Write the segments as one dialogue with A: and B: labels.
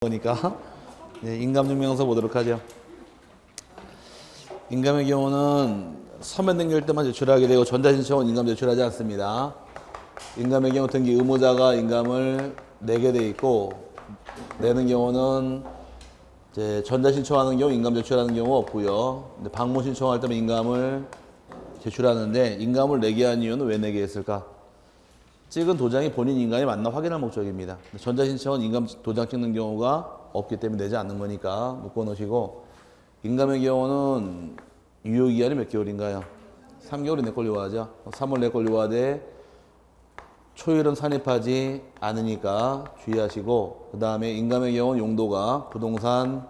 A: 거니까 네, 인감증명서 보도록 하죠. 인감의 경우는 서면 등기할 때만 제출하게 되고 전자신청은 인감 제출하지 않습니다. 인감의 경우 등기 의무자가 인감을 내게 돼 있고 내는 경우는 이제 전자신청하는 경우 인감 제출하는 경우 없고요. 근데 방문 신청할 때만 인감을 제출하는데 인감을 내게 한 이유는 왜 내게 했을까? 찍은 도장이 본인 인감이 맞나 확인할 목적입니다. 전자신청은 인감 도장 찍는 경우가 없기 때문에 내지 않는 거니까 묶어 놓으시고, 인감의 경우는 유효기한이 몇 개월인가요? 3개월이 내 걸로 하죠. 3월 내 걸로 하되 초일은 산입하지 않으니까 주의하시고, 그 다음에 인감의 경우는 용도가 부동산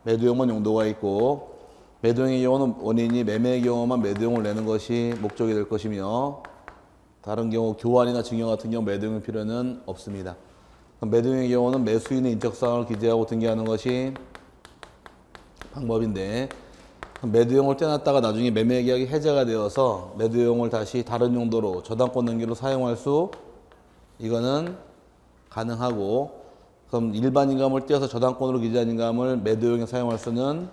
A: 매도용만 용도가 있고, 매도용의 경우는 원인이 매매의 경우만 매도용을 내는 것이 목적이 될 것이며, 다른 경우 교환이나 증여 같은 경우 매도용의 필요는 없습니다. 매도용의 경우는 매수인의 인적사항을 기재하고 등기하는 것이 방법인데, 매도용을 떼놨다가 나중에 매매 계약이 해제가 되어서 매도용을 다시 다른 용도로 저당권 등기로 사용할 수, 이거는 가능하고, 그럼 일반 인감을 떼어서 저당권으로 기재한 인감을 매도용에 사용할 수는,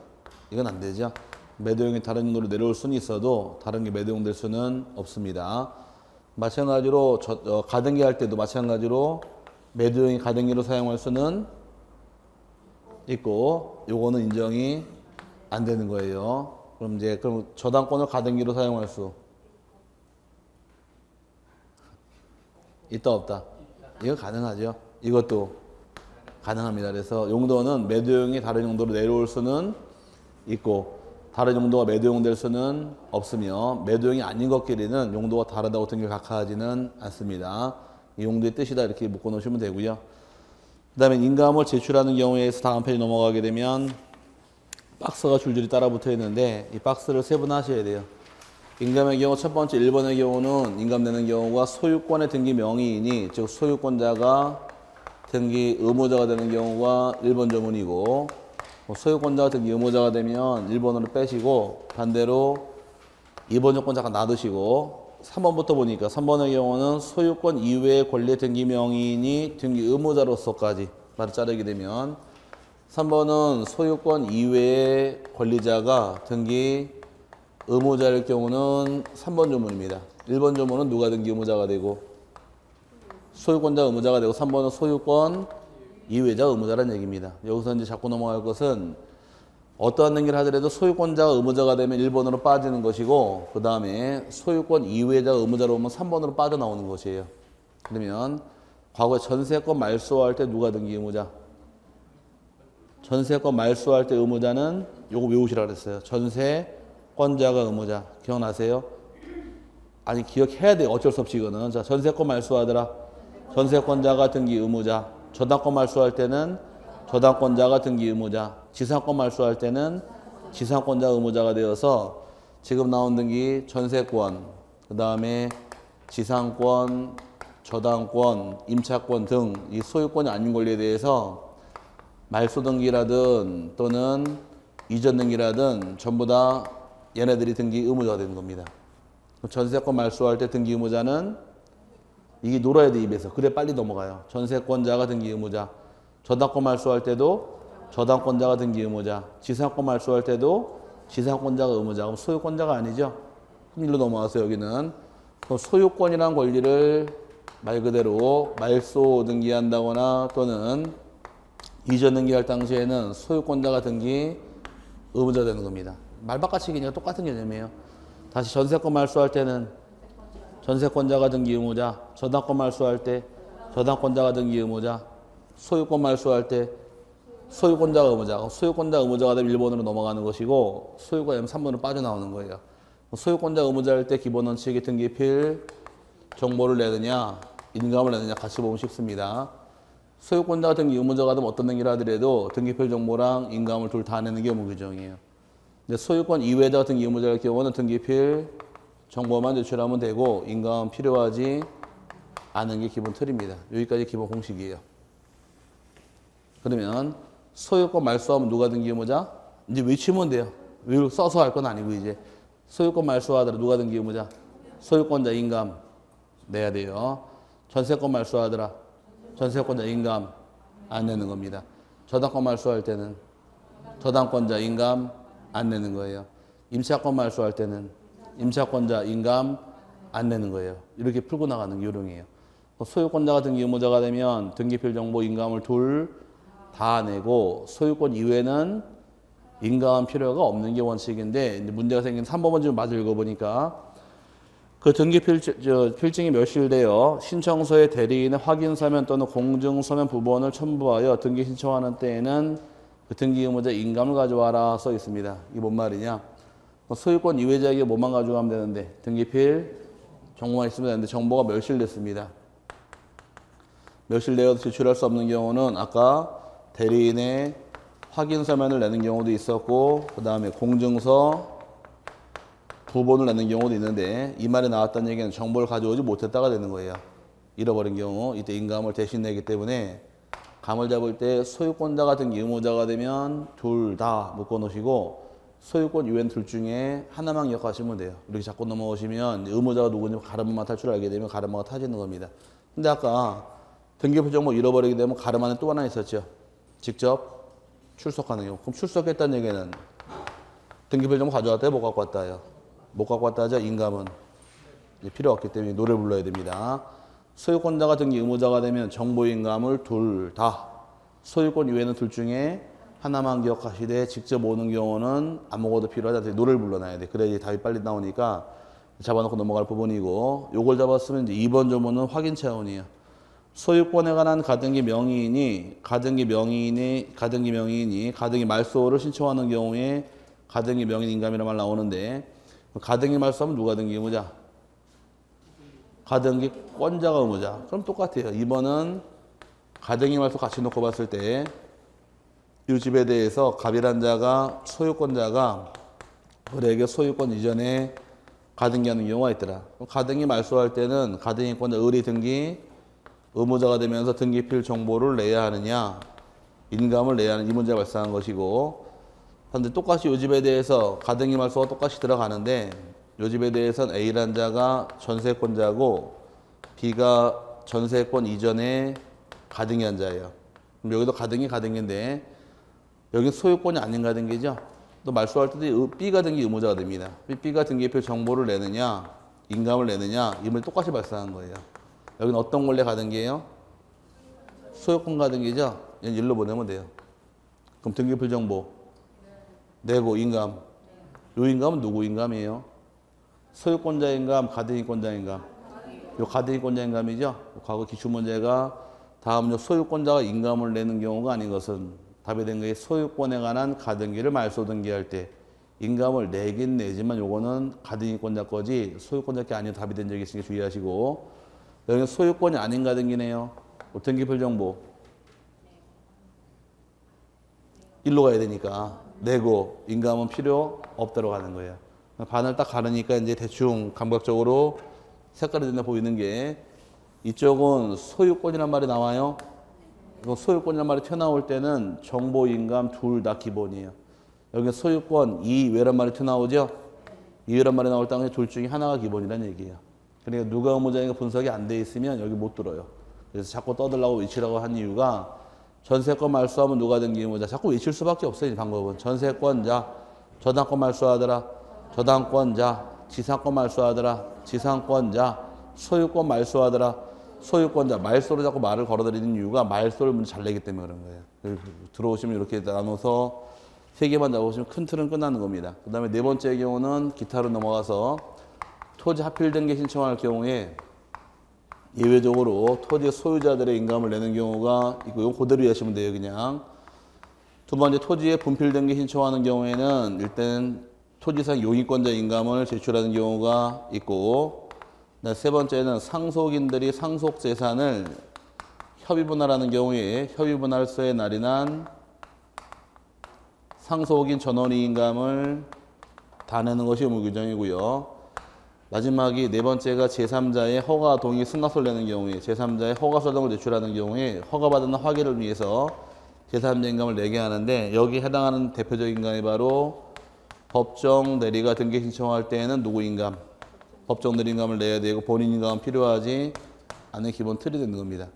A: 이건 안 되죠. 매도용이 다른 용도로 내려올 수는 있어도 다른 게 매도용 될 수는 없습니다. 마찬가지로 가등기 할 때도 마찬가지로 매도용이 가등기로 사용할 수는 있고, 요거는 인정이 안 되는 거예요. 그럼 저당권을 가등기로 사용할 수 있다 없다? 이거 가능하죠. 이것도 가능합니다. 그래서 용도는 매도용이 다른 용도로 내려올 수는 있고, 다른 용도가 매도용 될 수는 없으며, 매도용이 아닌 것끼리는 용도가 다르다고 등기를 각하하지는 않습니다. 이 용도의 뜻이다 이렇게 묶어 놓으시면 되고요. 그 다음에 인감을 제출하는 경우에 다음 페이지 넘어가게 되면 박스가 줄줄이 따라 붙어 있는데, 이 박스를 세분하셔야 돼요. 인감의 경우 첫 번째 1번의 경우는 인감 내는 경우가 소유권의 등기 명의인이, 즉 소유권자가 등기 의무자가 되는 경우가 1번 조문이고, 소유권자가 등기 의무자가 되면 1번으로 빼시고, 반대로 2번 조건 잠깐 놔두시고 3번부터 보니까 3번의 경우는 소유권 이외의 권리의 등기 명의인이 등기 의무자로서까지 말을 자르게 되면, 3번은 소유권 이외의 권리자가 등기 의무자일 경우는 3번 조문입니다. 1번 조문은 누가 등기 의무자가 되고 소유권자 의무자가 되고, 3번은 소유권 이외자 의무자라는 얘기입니다. 여기서 이제 자꾸 넘어갈 것은 어떠한 등기를 하더라도 소유권자가 의무자가 되면 1번으로 빠지는 것이고, 그 다음에 소유권 이외자 의무자로 오면 3번으로 빠져나오는 것이에요. 그러면 과거에 전세권 말소할 때 누가 등기 의무자? 전세권 말소할 때 의무자는 요거 외우시라 그랬어요. 전세권자가 의무자. 기억나세요? 아니 기억해야 돼요. 어쩔 수 없이 이거는. 자, 전세권 말소하더라. 전세권자가 등기 의무자. 저당권 말소할 때는 저당권자가 등기 의무자. 지상권 말소할 때는 지상권자 의무자가 되어서 지금 나온 등기 전세권, 그 다음에 지상권, 저당권, 임차권 등 이 소유권이 아닌 권리에 대해서 말소 등기라든 또는 이전 등기라든 전부 다 얘네들이 등기 의무자가 되는 겁니다. 전세권 말소할 때 등기 의무자는 이게 놀아야 돼, 입에서. 그래 빨리 넘어가요. 전세권자가 등기 의무자. 저당권 말소할 때도 저당권자가 등기 의무자. 지상권 말소할 때도 지상권자가 의무자. 그럼 소유권자가 아니죠? 그럼 일로 넘어와서 여기는 소유권이란 권리를 말 그대로 말소 등기한다거나 또는 이전 등기할 당시에는 소유권자가 등기 의무자 되는 겁니다. 말바꿔치기니까 똑같은 개념이에요. 다시 전세권 말소할 때는 전세권자가 등기 의무자, 저당권 말소할 때 저당권자가 등기 의무자, 소유권 말소할 때 소유권자가 의무자. 소유권자 의무자가 되면 1번으로 넘어가는 것이고, 소유가 되면 3번으로 빠져나오는 거예요. 소유권자 의무자일 때 기본 원칙이 등기필 정보를 내느냐 인감을 내느냐 같이 보면 쉽습니다. 소유권자가 등기 의무자가 되면 어떤 등기를 하더라도 등기필 정보랑 인감을 둘 다 내는 게 의무 규정이에요. 근데 소유권 이외자가 등기 의무자일 경우는 등기필 정보만 제출하면 되고 인감은 필요하지 않은 게 기본 틀입니다. 여기까지 기본 공식이에요. 그러면 소유권 말소하면 누가 등기 의무자? 이제 외치면 돼요. 써서 할 건 아니고, 이제 소유권 말소하더라 누가 등기 의무자? 소유권자 인감 내야 돼요. 전세권 말소하더라 전세권자 인감 안 내는 겁니다. 저당권 말소할 때는 저당권자 인감 안 내는 거예요. 임차권 말소할 때는 임차권자 인감 안 내는 거예요. 이렇게 풀고 나가는 게 요령이에요. 소유권자가 등기 의무자가 되면 등기필 정보 인감을 둘 다 내고 소유권 이외에는 인감 필요가 없는 게 원칙인데 이제 문제가 생긴 3번만 좀 마저 읽어보니까 그 등기 필증이 멸실되어 신청서의 대리인의 확인서면 또는 공증서면 부본을 첨부하여 등기 신청하는 때에는 그 등기 의무자 인감을 가져와라 써 있습니다. 이게 뭔 말이냐? 소유권 이외자에게 뭐만 가져가면 되는데 등기필 정보만 있으면 되는데 정보가 멸실됐습니다. 멸실되어서 제출할 수 없는 경우는 아까 대리인의 확인서면을 내는 경우도 있었고 그 다음에 공증서 부본을 내는 경우도 있는데 이 말이 나왔다는 얘기는 정보를 가져오지 못했다가 되는 거예요. 잃어버린 경우 이때 인감을 대신 내기 때문에 감을 잡을 때 소유권자 같은 의무자가 되면 둘 다 묶어놓으시고 소유권 이외엔 둘 중에 하나만 기억하시면 돼요. 이렇게 자꾸 넘어오시면 의무자가 누구인지 가르마만 탈 줄 알게 되면 가르마가 타지는 겁니다. 근데 아까 등기부 정보 잃어버리게 되면 가르마 안에 또 하나 있었죠. 직접 출석하는 경우. 그럼 출석했다는 얘기는 등기부 정보 가져왔다요? 못 갖고 왔다요? 못 갖고 왔다 하자 인감은 필요 없기 때문에 노래 불러야 됩니다. 소유권자가 등기 의무자가 되면 정보인감을 둘 다 소유권 이외에는 둘 중에 하나만 기억하시되 직접 오는 경우는 아무것도 필요하지 않다. 노래를 불러놔야 돼. 그래야지 답이 빨리 나오니까 잡아놓고 넘어갈 부분이고 요걸 잡았으면 이제 2번 조문은 확인 차원이에요. 소유권에 관한 가등기 명의인이 가등기 말소를 신청하는 경우에 가등기 명의인 인감이라는 말 나오는데 가등기 말소하면 누가 등기 의무자? 가등기권자가 의무자. 그럼 똑같아요. 2번은 가등기 말소 같이 놓고 봤을 때 이 집에 대해서 갑이란 자가 소유권자가 그에게 소유권 이전에 가등기하는 경우가 있더라. 가등기 말소할 때는 가등기권자 의리 등기 의무자가 되면서 등기필 정보를 내야 하느냐 인감을 내야 하는 이 문제가 발생한 것이고 그런데 똑같이 이 집에 대해서 가등기 말소가 똑같이 들어가는데 이 집에 대해서는 A란 자가 전세권자고 B가 전세권 이전에 가등기한 자예요. 그럼 여기도 가등기인데 여기 소유권이 아닌 가등기죠. 또 말소할 때도 B가 등기 의무자가 됩니다. B가 등기표 정보를 내느냐 인감을 내느냐 이 문제 똑같이 발생한 거예요. 여기는 어떤 권리 가등기예요? 소유권 가등기죠. 얘는 일로 보내면 돼요. 그럼 등기표 정보 내고 인감 요 인감은 누구 인감이에요? 소유권자 인감, 가등기권자 인감. 요 가등기권자 인감이죠. 과거 기출문제가 다음 소유권자가 인감을 내는 경우가 아닌 것은 답이 된 게 소유권에 관한 가등기를 말소 등기할 때 인감을 내긴 내지만 요거는 가등기권자 거지 소유권자 게 아니고 답이 된 적이 있으니까 주의하시고 여기는 소유권이 아닌 가등기네요. 등기표 정보 일로 가야 되니까 내고 인감은 필요 없다로 가는 거예요. 반을 딱 가르니까 이제 대충 감각적으로 색깔이 된다 보이는 게 이쪽은 소유권이란 말이 나와요. 소유권이란 말이 튀어나올 때는 정보, 인감 둘 다 기본이에요. 여기 소유권 이외란 말이 튀어나오죠. 이외란 말이 나올 때 둘 중에 하나가 기본이라는 얘기예요. 그러니까 누가 의무자인가 분석이 안 돼 있으면 여기 못 들어요. 그래서 자꾸 떠들라고 외치라고 한 이유가 전세권 말소하면 누가 등기 의무자 자꾸 외칠 수밖에 없어요. 이 방법은 전세권자 저당권 말소하더라 저당권자 지상권 말소하더라 지상권자 소유권 말소하더라 소유권자 말소로 자꾸 말을 걸어드리는 이유가 말소를 먼저 잘 내기 때문에 그런 거예요. 들어오시면 이렇게 나눠서 세 개만 잡으시면 큰 틀은 끝나는 겁니다. 그 다음에 네 번째 경우는 기타로 넘어가서 토지 하필 등기 신청할 경우에 예외적으로 토지 소유자들의 인감을 내는 경우가 있고 이거 그대로 이해하시면 돼요. 그냥 두 번째 토지의 분필 등기 신청하는 경우에는 일단 토지상 용의권자 인감을 제출하는 경우가 있고 세 번째는 상속인들이 상속재산을 협의분할하는 경우에 협의분할서에 날인한 상속인 전원이인감을 다 내는 것이 의무규정이고요. 마지막이 네 번째가 제3자의 허가, 동의, 승낙서를 내는 경우에 제3자의 허가서 등을 제출하는 경우에 허가받은 확인을 위해서 제3자 인감을 내게 하는데 여기에 해당하는 대표적인 인감이 바로 법정 대리가 등기 신청할 때에는 누구 인감? 법정 대리 인감을 내야 되고 본인 인감은 필요하지 않은 기본 틀이 되는 겁니다.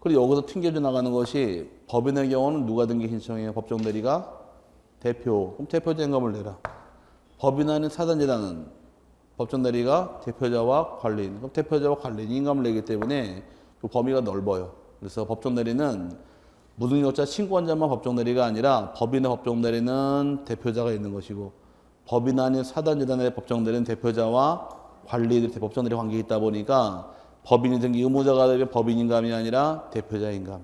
A: 그리고 여기서 튕겨져 나가는 것이 법인의 경우는 누가 등기 신청해요? 법정 대리가 대표. 그럼 대표자 임금을 내라. 법인 아닌 사단재단은 법정 대리가 대표자와 관리인. 그럼 대표자와 관리인 임금을 내기 때문에 그 범위가 넓어요. 그래서 법정 대리는 무등록자 친권자만 법정 대리가 아니라 법인의 법정 대리는 대표자가 있는 것이고 법인 아닌 사단재단의 법정 대리는 대표자와 관리인의 법정 대리 관계가 있다 보니까 법인이 등기 의무자가 되면 법인 임금이 아니라 대표자 임금.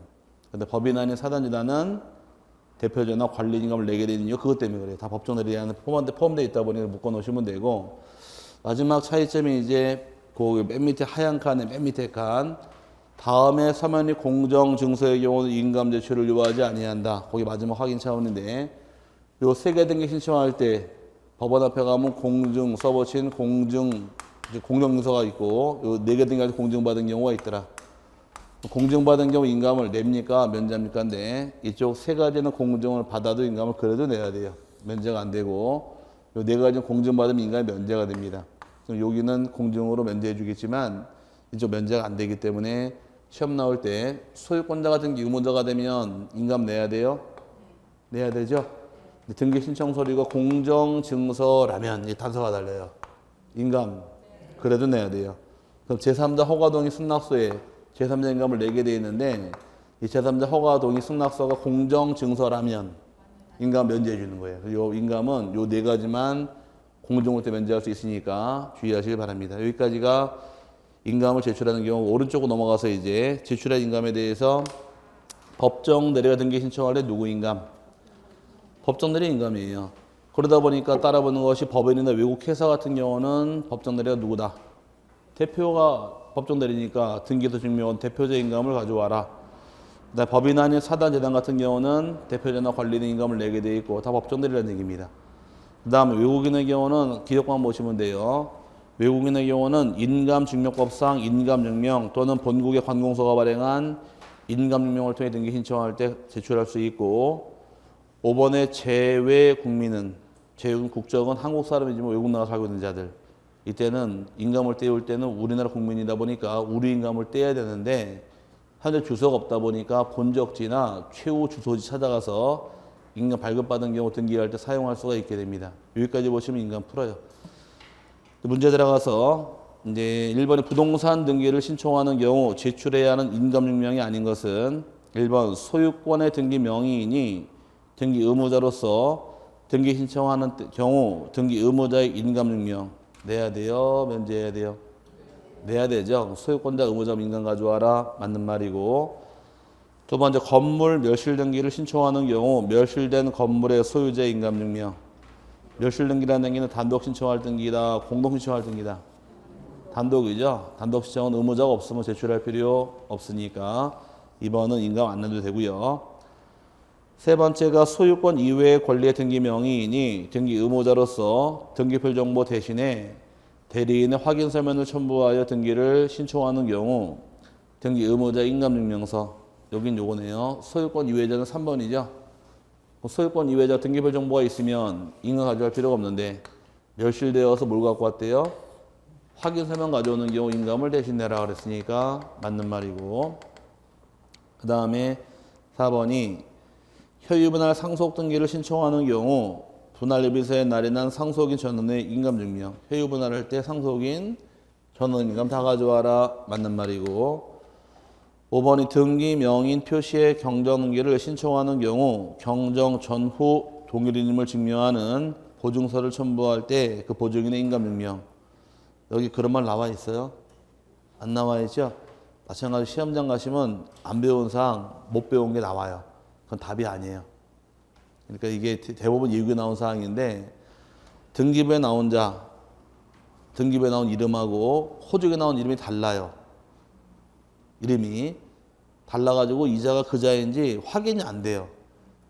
A: 근데 법인 아닌 사단재단은 대표자나 관리인 임금을 내게 되는 이유 그것 때문에 그래요. 다 법정 대리에 포함되어 있다 보니까 묶어 놓으시면 되고 마지막 차이점이 이제 그 맨 밑에 하얀 칸에 맨 밑에 칸 다음에 서면이 공정 증서의 경우는 인감 제출을 요구하지 아니한다. 거기 마지막 확인 차원인데 요 세 개 등기 신청할 때 법원 앞에 가면 공증 써보신 공증 공정증서가 있고 요 네 개 등기할 때 공증받은 경우가 있더라. 공증받은 경우 인감을 냅니까 면제합니까? 근데 이쪽 세 가지는 공증을 받아도 인감을 그래도 내야 돼요. 면제가 안 되고 요 네 가지는 공증받으면 인감이 면제가 됩니다. 그럼 여기는 공증으로 면제해 주겠지만 이쪽 면제가 안 되기 때문에 시험 나올 때 소유권자 같은 게 의무자가 되면 인감 내야 돼요? 내야 되죠? 등기 신청 서류가 공정증서라면 이 단서가 달라요. 인감 그래도 내야 돼요. 그럼 제3자 허가동의 승낙서에 제3자 인감을 내게 돼 있는데 이 제3자 허가동의 승낙서가 공정증서라면 인감 면제해 주는 거예요. 이 인감은 요 네 가지만 공정으로 때 면제할 수 있으니까 주의하시길 바랍니다. 여기까지가 인감을 제출하는 경우 오른쪽으로 넘어가서 이제 제출한 인감에 대해서 법정 대리가 등기 신청할 때 누구 인감? 법정 대리 인감이에요. 그러다 보니까 따라붙는 것이 법인이나 외국 회사 같은 경우는 법정 대리가 누구다? 대표가 법정 대리니까 등기소 증명원 대표자 인감을 가져와라. 그다음에 법인 아닌 사단 재단 같은 경우는 대표자나 관리인 인감을 내게 돼 있고 다 법정 대리라는 얘기입니다. 그다음에 외국인의 경우는 기록만 보시면 돼요. 외국인의 경우는 인감증명법상 인감증명 또는 본국의 관공서가 발행한 인감증명을 통해 등기 신청할 때 제출할 수 있고 5번의 제외 국민은 제외 국적은 한국 사람이지만 외국 나가 살고 있는 자들 이때는 인감을 떼올 때는 우리나라 국민이다 보니까 우리 인감을 떼야 되는데 현재 주소가 없다 보니까 본적지나 최후 주소지 찾아가서 인감 발급받은 경우 등기할 때 사용할 수가 있게 됩니다. 여기까지 보시면 인감 풀어요. 문제 들어가서 이제 1번에 부동산 등기를 신청하는 경우 제출해야 하는 인감증명이 아닌 것은 1번 소유권의 등기 명의인이 등기 의무자로서 등기 신청하는 경우 등기 의무자의 인감증명 내야 돼요? 면제해야 돼요? 내야 되죠. 소유권자 의무자 인감 가져와라 맞는 말이고 두 번째 건물 멸실 등기를 신청하는 경우 멸실된 건물의 소유자의 인감증명 멸실 등기라는 등기는 단독 신청할 등기다, 공동 신청할 등기다. 단독이죠. 단독 신청은 의무자가 없으면 제출할 필요 없으니까 2번은 인감 안 내도 되고요. 세 번째가 소유권 이외의 권리의 등기 명의인이 등기 의무자로서 등기표 정보 대신에 대리인의 확인 서면을 첨부하여 등기를 신청하는 경우 등기 의무자 인감증명서 여긴 요거네요. 소유권 이외자는 3번이죠. 소유권 이외자 등기표 정보가 있으면 인감 가져갈 필요가 없는데 멸실되어서 뭘 갖고 왔대요? 확인 서면 가져오는 경우 인감을 대신 내라 그랬으니까 맞는 말이고 그 다음에 4번이 효유분할 상속 등기를 신청하는 경우 분할 예비서에 날인한 상속인 전원의 인감증명 효유분할할 때 상속인 전원 인감 다 가져와라 맞는 말이고 5번이 등기 명인 표시의 경정 등기를 신청하는 경우 경정 전후 동일인임을 증명하는 보증서를 첨부할 때 그 보증인의 인감증명 여기 그런 말 나와 있어요? 안 나와 있죠? 마찬가지로 시험장 가시면 안 배운 사항 못 배운 게 나와요. 그건 답이 아니에요. 그러니까 이게 대부분 예고에 나온 사항인데 등기부에 나온 자, 등기부에 나온 이름하고 호적에 나온 이름이 달라요. 이름이 달라가지고 이자가 그 자인지 확인이 안 돼요.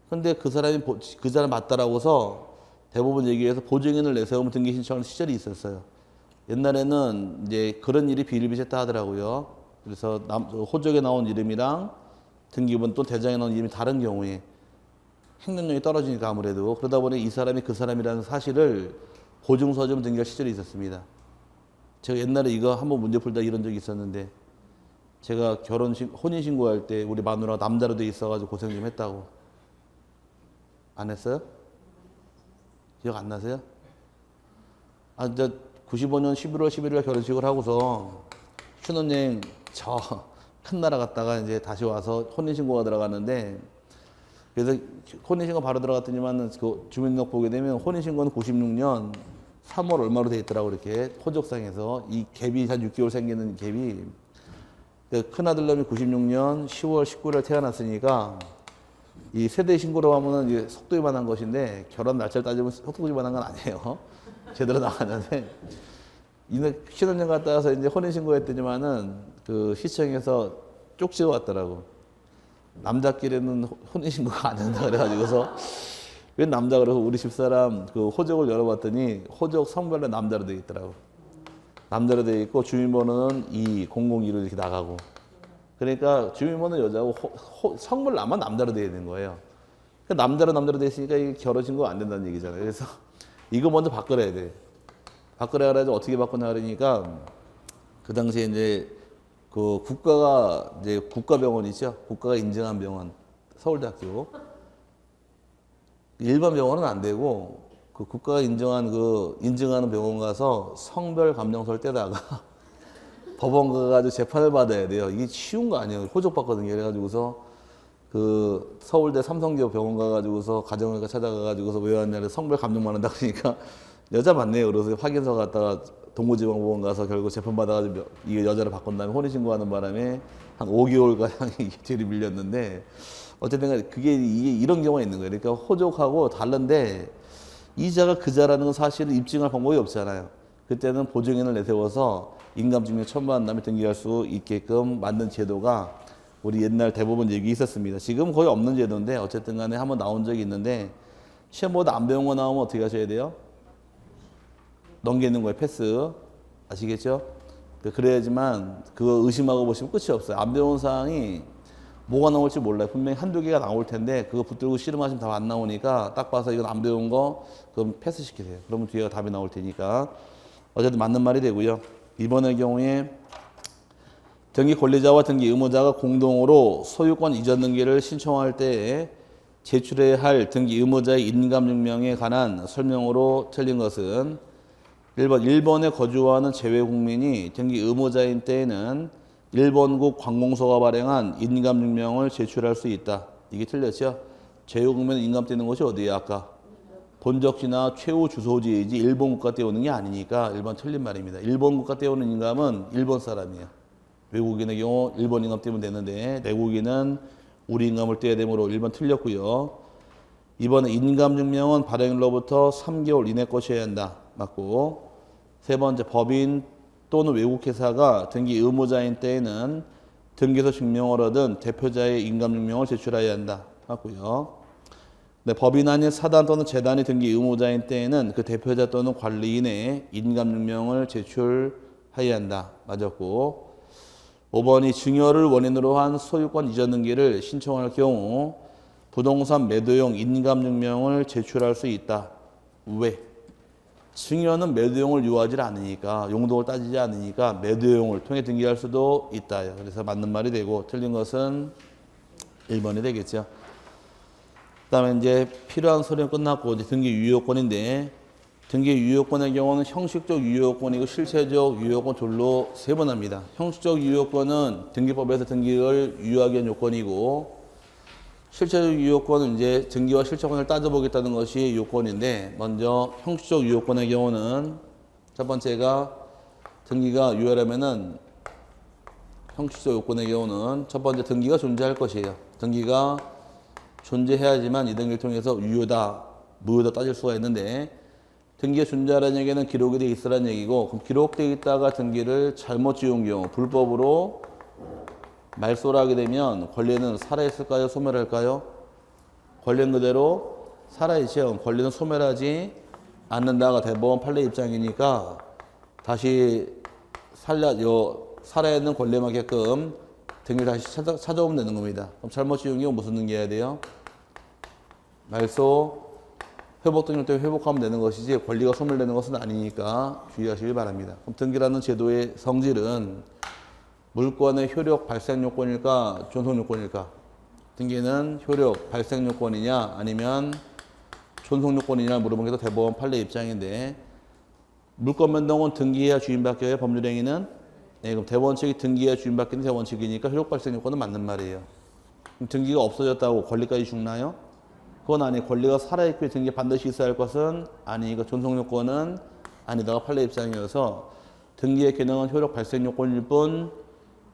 A: 근데 그 사람이 그 사람 맞다라고서 대부분 얘기해서 보증인을 내세우면 등기 신청하는 시절이 있었어요. 옛날에는 이제 그런 일이 비일비재했다 하더라고요. 그래서 호적에 나온 이름이랑 등기부는 또 대장에 나온 이름이 다른 경우에 행정력이 떨어지니까 아무래도 그러다 보니 이 사람이 그 사람이라는 사실을 보증서 좀 등기할 시절이 있었습니다. 제가 옛날에 이거 한번 문제 풀다 이런 적이 있었는데 제가 혼인신고할 때 우리 마누라가 남자로 돼 있어가지고 고생 좀 했다고. 안 했어요? 기억 안 나세요? 아, 이제 95년 11월 11일 결혼식을 하고서 신혼여행 저 큰 나라 갔다가 이제 다시 와서 혼인신고가 들어갔는데, 그래서 혼인신고 바로 들어갔더니만 그 주민등록 보게 되면 혼인신고는 96년 3월 얼마로 돼 있더라고. 이렇게 호적상에서 이 갭이 한 6개월 생기는 갭이. 큰아들놈이 96년 10월 19일 태어났으니까 이 세대 신고로 하면은 이제 속도 위반한 것인데, 결혼 날짜를 따지면 속도 위반한 건 아니에요. 제대로 나왔는데, 신혼여행 갔다 와서 이제 혼인신고 했더니만은 그 시청에서 쪽지가 왔더라고. 남자끼리는 혼인신고가 안 된다 그래가지고서, 왜 남자 그래서 우리 집사람 그 호적을 열어봤더니 호적 성별로 남자로 되어 있더라고. 남자로 되어 있고 주민번호는 2002로 이렇게 나가고. 그러니까 주민번호는 여자고 성별 나만 남자로 되어 있는 거예요. 그러니까 남자로 되어 있으니까 이게 결혼신고 안 된다는 얘기잖아요. 그래서 이거 먼저 바꿔야 돼. 바꾸라 그래서 어떻게 바꾸냐 그러니까, 그 당시에 이제 그 국가가 이제 국가병원이죠. 국가가 인정한 병원, 서울대학교. 일반 병원은 안 되고 그 국가가 인증하는 병원 가서 성별 감정서를 떼다가 법원 가가지고 재판을 받아야 돼요. 이게 쉬운 거 아니에요. 호적 받거든요. 그래가지고서 그 서울대 삼성교 병원 가가지고서 가정의과 찾아가가지고서 왜 왔냐고 성별 감정만 한다 그러니까 여자 맞네요. 그래서 확인서 갖다가 동부지방법원 가서 결국 재판 받아가지고 이게 여자를 바꾼 다음에 혼인신고하는 바람에 한 5개월가량 뒤로 밀렸는데, 어쨌든 간에 이게 이런 경우가 있는 거예요. 그러니까 호적하고 다른데 이자가 그자라는 건 사실은 입증할 방법이 없잖아요. 그때는 보증인을 내세워서 인감증명 첨부한 다음에 등기할 수 있게끔 만든 제도가 우리 옛날 대법원 얘기 있었습니다. 지금 거의 없는 제도인데 어쨌든 간에 한번 나온 적이 있는데, 시험보다 안 배운 거 나오면 어떻게 하셔야 돼요? 넘기는 거예요. 패스. 아시겠죠? 그래야지만 그거 의심하고 보시면 끝이 없어요. 안 배운 사항이 뭐가 나올지 몰라요. 분명히 한두 개가 나올 텐데 그거 붙들고 씨름하시면 답 안 나오니까 딱 봐서 이건 안 배운 거 그럼 패스 시키세요. 그러면 뒤에가 답이 나올 테니까. 어쨌든 맞는 말이 되고요. 이번의 경우에 등기 권리자와 등기 의무자가 공동으로 소유권 이전 등기를 신청할 때에 제출해야 할 등기 의무자의 인감증명에 관한 설명으로 틀린 것은 1번, 일본에 거주하는 재외 국민이 등기 의무자인 때에는 일본국 관공서가 발행한 인감증명을 제출할 수 있다. 이게 틀렸죠? 재외 국민은 인감 떼는 곳이 어디예요? 아까 본적지나 최후 주소지이지 일본 국가 떼오는 게 아니니까 1번 틀린 말입니다. 일본 국가 떼오는 인감은 일본 사람이에요. 외국인의 경우 일본 인감 떼면 되는데 내국인은 우리 인감을 떼야 되므로 1번 틀렸고요. 2번은 인감증명은 발행일로부터 3개월 이내 것이어야 한다. 맞고. 세 번째, 법인 또는 외국회사가 등기 의무자인 때에는 등기소 증명을 얻은 대표자의 인감증명을 제출해야 한다. 맞고요. 네, 법인 아닌 사단 또는 재단이 등기 의무자인 때에는 그 대표자 또는 관리인의 인감증명을 제출해야 한다. 맞았고. 5번이 증여를 원인으로 한 소유권 이전 등기를 신청할 경우 부동산 매도용 인감증명을 제출할 수 있다. 왜? 증여는 매도용을 요하지 않으니까, 용도를 따지지 않으니까 매도용을 통해 등기할 수도 있다. 그래서 맞는 말이 되고, 틀린 것은 1번이 되겠죠. 그 다음에 이제 필요한 서류는 끝났고, 이제 등기 유효권인데, 등기 유효권의 경우는 형식적 유효권이고 실체적 유효권 둘로 세분합니다. 형식적 유효권은 등기법에서 등기를 유효하게 한 요건이고, 실체적 유효권은 이제 등기와 실체권을 따져보겠다는 것이 요건인데, 먼저 형식적 유효권의 경우는 첫 번째가 등기가 유효하려면은, 형식적 요건의 경우는 첫 번째 등기가 존재할 것이에요. 등기가 존재해야지만 이 등기를 통해서 유효다, 무효다 따질 수가 있는데, 등기가 존재하라는 얘기는 기록이 돼 있으라는 얘기고, 그럼 기록돼 있다가 등기를 잘못 지운 경우, 불법으로 말소를 하게 되면 권리는 살아있을까요? 소멸할까요? 권리는 그대로 살아있죠. 권리는 소멸하지 않는다가 대법원 판례 입장이니까 다시 살아있는 권리만큼 등기를 다시 찾아오면 되는 겁니다. 그럼 잘못 지운 경우 무슨 등기 해야 돼요? 말소 회복 등기를 때 회복하면 되는 것이지 권리가 소멸되는 것은 아니니까 주의하시길 바랍니다. 그럼 등기라는 제도의 성질은 물권의 효력 발생 요건일까, 존속 요건일까? 등기는 효력 발생 요건이냐, 아니면 존속 요건이냐 물어본 게 대법원 판례 입장인데, 물권 변동은 등기해야 주인 바뀌어요. 법률행위는? 네, 그럼 대원칙이 등기해야 주인 바뀌는 대원칙이니까 효력 발생 요건은 맞는 말이에요. 그럼 등기가 없어졌다고 권리까지 죽나요? 그건 아니. 권리가 살아있고 등기 반드시 있어야 할 것은 아니. 이거 존속 요건은 아니다가 판례 입장이어서 등기의 기능은 효력 발생 요건일 뿐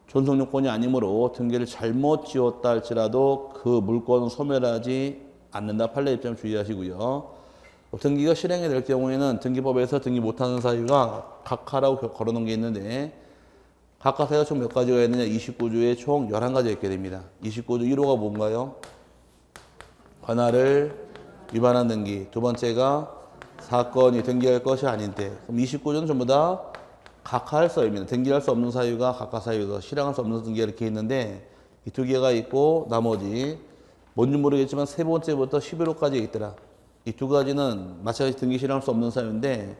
A: 존속 요건이 아니므로 등기를 잘못 지었다 할지라도 그 물권은 소멸하지 않는다. 판례 입장 주의하시고요. 등기가 실행이 될 경우에는 등기법에서 등기 못하는 사유가 각하라고 걸어놓은 게 있는데, 각하 사유가 총 몇 가지가 있느냐? 29조에 총 11가지가 있게 됩니다. 29조 1호가 뭔가요? 관할을 위반한 등기. 두 번째가 사건이 등기할 것이 아닌 때. 그럼 29조는 전부 다 각하할 사유입니다. 등기할 수 없는 사유가 각하 사유고 실행할 수 없는 등기가 이렇게 있는데, 이 두 개가 있고 나머지 뭔지 모르겠지만 세 번째부터 11호까지 있더라. 이 두 가지는 마찬가지 등기 실행할 수 없는 사유인데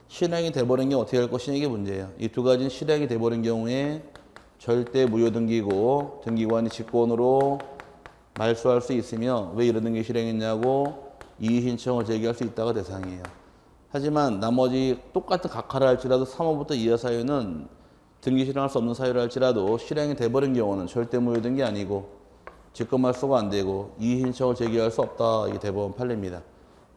A: 실행이 돼버린 게 어떻게 할 것이냐 이게 문제예요. 이 두 가지는 실행이 돼버린 경우에 절대 무효 등기고 등기관이 직권으로 말소할 수 있으며 왜 이런 등기 실행했냐고 이의 신청을 제기할 수 있다가 대상이에요. 하지만 나머지 똑같은 각하를 할지라도 3호부터 2호 사유는 등기 실행할 수 없는 사유를 할지라도 실행이 돼버린 경우는 절대 무효 등기 아니고 직권 말소가 안 되고 이의 신청을 제기할 수 없다. 이게 대법원 판례입니다.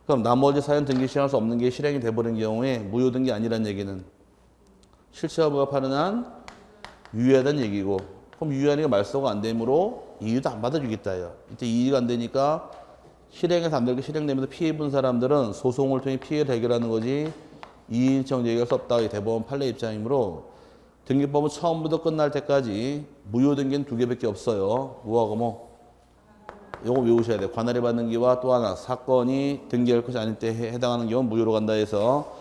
A: 그럼 나머지 사연 등기 실행할 수 없는 게 실행이 돼버린 경우에 무효 등기 아니란 얘기는 실체와 부합하는 한 유효하다는 얘기고, 그럼 유효하니까 말소가 안 되므로 이의도 안 받아주겠다요. 이때 이의가 안 되니까 실행해서 안 되고 실행되면서 피해 입은 사람들은 소송을 통해 피해를 해결하는 거지 이의 신청 제기할 수 없다. 이 대법원 판례 입장이므로 등기법은 처음부터 끝날 때까지 무효 등기는 두 개밖에 없어요. 뭐하고 뭐? 요거 외우셔야 돼요. 관할이 받는 기와 또 하나 사건이 등기할 것이 아닐 때 해당하는 경우는 무효로 간다 해서,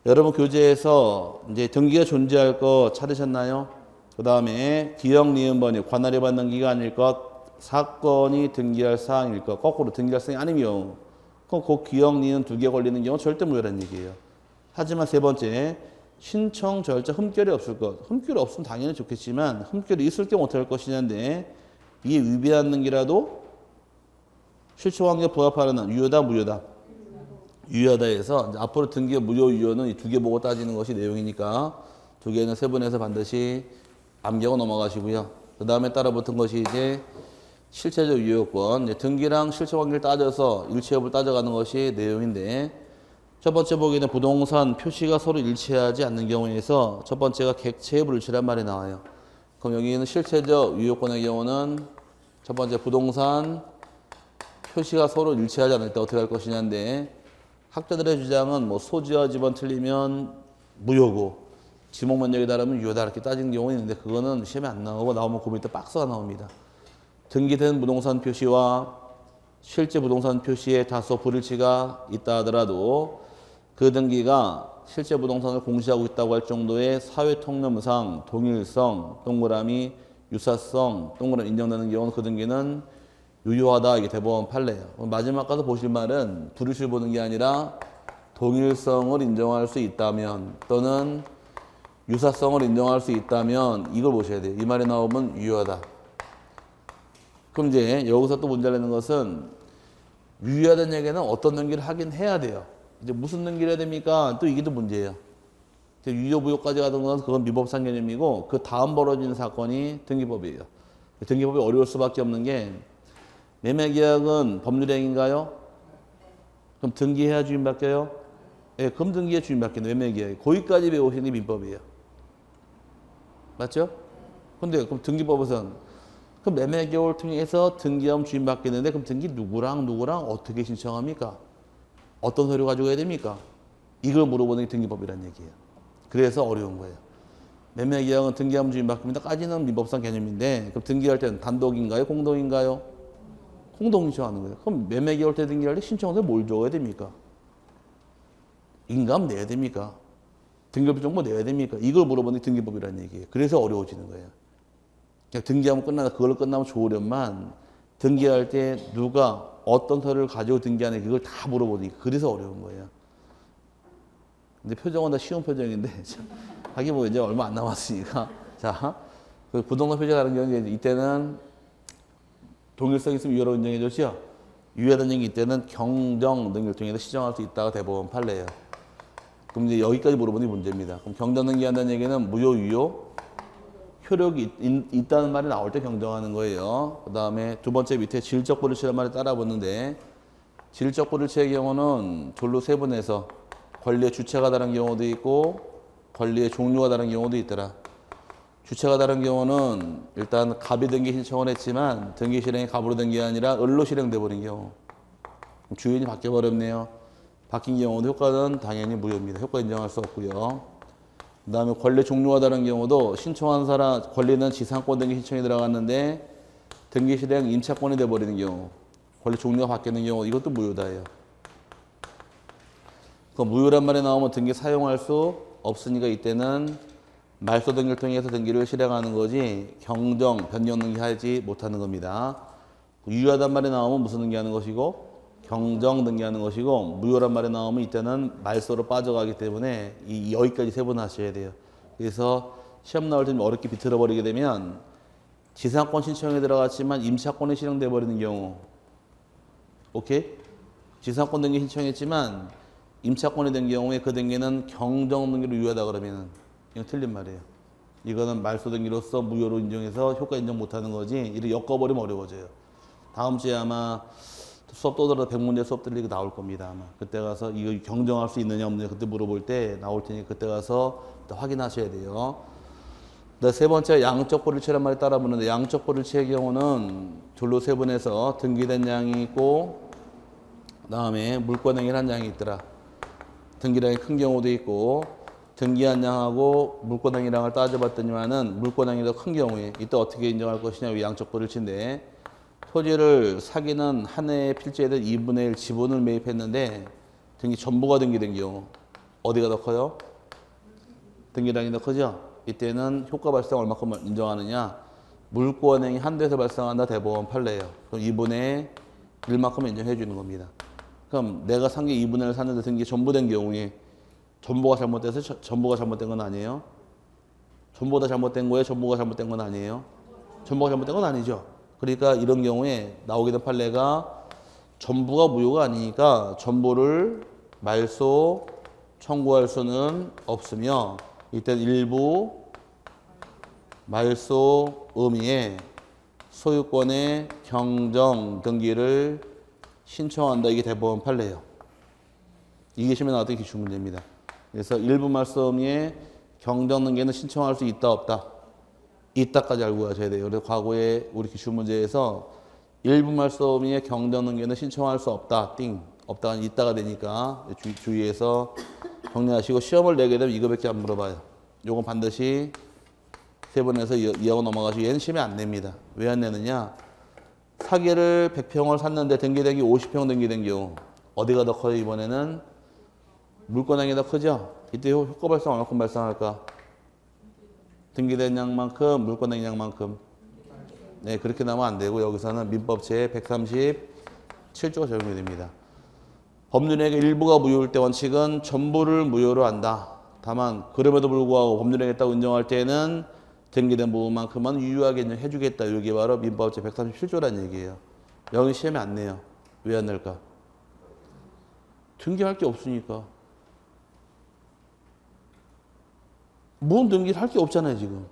A: 여러분 교재에서 이제 등기가 존재할 것 찾으셨나요? 그 다음에 기역 니은 번역 관할이 받는 기가 아닐 것, 사건이 등기할 사항일 것, 거꾸로 등기할 사항이 아닌 경우, 그럼 그 기역 니은 두 개 걸리는 경우 절대 무효라는 얘기예요. 하지만 세 번째 신청 절차 흠결이 없을 것. 흠결이 없으면 당연히 좋겠지만 흠결이 있을 경우 어떻게 할 것이냐인데, 이에 위배한 등기라도 실체 관계에 부합하는 한 유효다 무효다? 유효하다 해서 앞으로 등기 무효 유효는 이 두 개 보고 따지는 것이 내용이니까 두 개는 세분해서 반드시 암기하고 넘어가시고요. 그 다음에 따라붙은 것이 이제 실체적 유효권, 등기랑 실체 관계를 따져서 일치 여부를 따져가는 것이 내용인데, 첫 번째 보기에는 부동산 표시가 서로 일치하지 않는 경우에서 첫 번째가 객체의 불일치란 말이 나와요. 그럼 여기는 실체적 유효권의 경우는 첫 번째 부동산 표시가 서로 일치하지 않을 때 어떻게 할 것이냐인데, 학자들의 주장은 뭐 소지와 지번 틀리면 무효고 지목 면적이 다르면 유효다 이렇게 따지는 경우가 있는데, 그거는 시험에 안 나오고 나오면 그 밑에 박스가 나옵니다. 등기된 부동산 표시와 실제 부동산 표시에 다소 불일치가 있다 하더라도 그 등기가 실제 부동산을 공시하고 있다고 할 정도의 사회 통념상 동일성 동그라미 유사성 동그라미 인정되는 경우는 그 등기는 유효하다. 이게 대법원 판례예요. 마지막 가서 보실 말은 불일치를 보는 게 아니라 동일성을 인정할 수 있다면 또는 유사성을 인정할 수 있다면 이걸 보셔야 돼요. 이 말이 나오면 유효하다. 그럼 이제 여기서 또 문제 내는 것은 유효하다는 얘기는 어떤 등기를 하긴 해야 돼요. 이제 무슨 등기를 해야 됩니까? 또 이게 또 문제예요. 유효부효까지 가는 건 그건 미법상 개념이고 그 다음 벌어지는 사건이 등기법이에요. 등기법이 어려울 수밖에 없는 게 매매계약은 법률행위인가요? 그럼 등기해야 주인 바뀌어요? 예, 그럼 등기해 주인 바뀌는 매매계약. 거기까지 배우시는 게 민법이에요. 맞죠? 근데 그럼 등기법에서는 그 매매계약을 통해서 등기하면 주인 바뀌는데 그럼 등기 누구랑 어떻게 신청합니까? 어떤 서류 가지고 해야 됩니까? 이걸 물어보는 게 등기법이라는 얘기예요. 그래서 어려운 거예요. 매매계약은 등기하면 주인 바뀝니다까지는 민법상 개념인데 그럼 등기할 때는 단독인가요? 공동인가요? 공동 신청하는 거예요. 그럼 매매계약 때 등기할 때 신청서에 뭘 적어야 됩니까? 인감 내야 됩니까? 등기부 정보 내야 됩니까? 이걸 물어보는 게 등기법이라는 얘기예요. 그래서 어려워지는 거예요. 그냥 등기하면 끝나다 그걸로 끝나면 좋으련만 등기할 때 누가 어떤 서류를 가지고 등기하는 그걸 다 물어보니까 그래서 어려운 거예요. 근데 표정은 다 쉬운 표정인데 하긴 뭐 이제 얼마 안 남았으니까 자, 그 부동산 표시가 다른 경우는 이때는 동일성 있으면 유효로 인정해 줬죠. 유효하다는 얘기 이때는 경정 등을 통해서 시정할 수 있다가 대법원 판례예요. 그럼 이제 여기까지 물어보는 게 문제입니다. 그럼 경정 등기한다는 얘기는 무효, 유효, 효력이 있다는 말이 나올 때 경정하는 거예요. 그 다음에 두 번째 밑에 질적 불일치라는 말이 따라 붙는데 질적 불일치의 경우는 졸로 세분해서 권리의 주체가 다른 경우도 있고 권리의 종류가 다른 경우도 있더라. 주체가 다른 경우는 일단 갑이 등기 신청을 했지만 등기 실행이 갑으로 된 게 아니라 을로 실행돼 버린 경우. 주인이 바뀌어 버렸네요. 바뀐 경우도 효과는 당연히 무효입니다. 효과 인정할 수 없고요. 그 다음에 권리 종류가 다른 경우도 신청한 사람 권리는 지상권 등기 신청이 들어갔는데 등기 실행 임차권이 돼 버리는 경우. 권리 종류가 바뀌는 경우 이것도 무효다예요. 그 무효란 말이 나오면 등기 사용할 수 없으니까 이때는 말소 등기를 통해서 등기를 실행하는 거지 경정, 변경 등기하지 못하는 겁니다. 유효하단 말이 나오면 무슨 등기하는 것이고 경정 등기하는 것이고 무효란 말이 나오면 이때는 말소로 빠져가기 때문에 여기까지 세분하셔야 돼요. 그래서 시험 나올 때 좀 어렵게 비틀어 버리게 되면 지상권 신청에 들어갔지만 임차권이 실행돼 버리는 경우 오케이? 지상권 등기 신청했지만 임차권이 된 경우에 그 등기는 경정 등기로 유효하다 그러면은 이건 틀린 말이에요. 이거는 말소 등기로서 무효로 인정해서 효과 인정 못하는 거지 이렇게 엮어버리면 어려워져요. 다음 주에 아마 수업 또 들어도 100문제 수업 들리고 나올 겁니다. 아마 그때 가서 이거 경정할 수 있느냐 없느냐 그때 물어볼 때 나올 테니 그때 가서 확인하셔야 돼요. 세 번째 양적 불일치란 말이 따라 붙는데 양적 불일치의 경우는 둘로 세분해서 등기된 양이 있고 그다음에 물권행위를 한 양이 있더라. 등기량이 큰 경우도 있고 등기한 양하고 물권행위량을 따져봤더니만은 물권행위가 더 큰 경우에 이때 어떻게 인정할 것이냐 양적 불일치인데 토지를 사기는 한 해에 필지에는 2분의 1 지분을 매입했는데 등기 전부가 등기된 경우 어디가 더 커요? 등기량이 더 크죠? 이때는 효과 발생 얼마큼 인정하느냐 물권행위 한 대에서 발생한다 대법원 판례예요. 그럼 2분의 1만큼 인정해 주는 겁니다. 그럼 내가 산 게 2분의 1 샀는데 등기 전부 된 경우에 전부가 잘못돼서 전부가 잘못된 건 아니에요? 전부가 잘못된 거예요? 전부가 잘못된 건 아니에요? 전부가 잘못된 건 아니죠. 그러니까 이런 경우에 나오게 된 판례가 전부가 무효가 아니니까 전부를 말소 청구할 수는 없으며 이때 일부 말소 의미에 소유권의 경정 등기를 신청한다. 이게 대법원 판례예요. 이게 시험에 나왔던 기출문제입니다. 그래서 일부 말소 의미에 경정 등기는 신청할 수 있다 없다. 있다까지 알고 가셔야 돼요. 그래서 과거에 우리 기출문제에서 일부 말소 의미에 경정 등기는 신청할 수 없다. 띵. 없다가 있다가 되니까 주의해서 정리하시고 시험을 내게 되면 이거밖에 안 물어봐요. 요건 반드시 세 번에서 이하고 넘어가시고 얘는 시험에 안 냅니다. 왜 안 내느냐? 사기를 100평을 샀는데 등기된 게 50평 등기된 경우 어디가 더 커요? 이번에는 물권행위 더 크죠? 이때 효과 발생 얼마큼 발생할까? 등기된 양만큼 물권행위 양만큼 네 그렇게 나면 안 되고 여기서는 민법 제 137조가 적용이 됩니다. 법률행위 일부가 무효일 때 원칙은 전부를 무효로 한다. 다만 그럼에도 불구하고 법률행위했다고 인정할 때는 등기된 부분만큼은 유효하게 인정해주겠다. 이게 바로 민법 제 137조라는 얘기예요. 여기 시험에 안 내요. 왜 안 낼까? 등기할 게 없으니까. 무슨 등기를 할 게 없잖아요, 지금.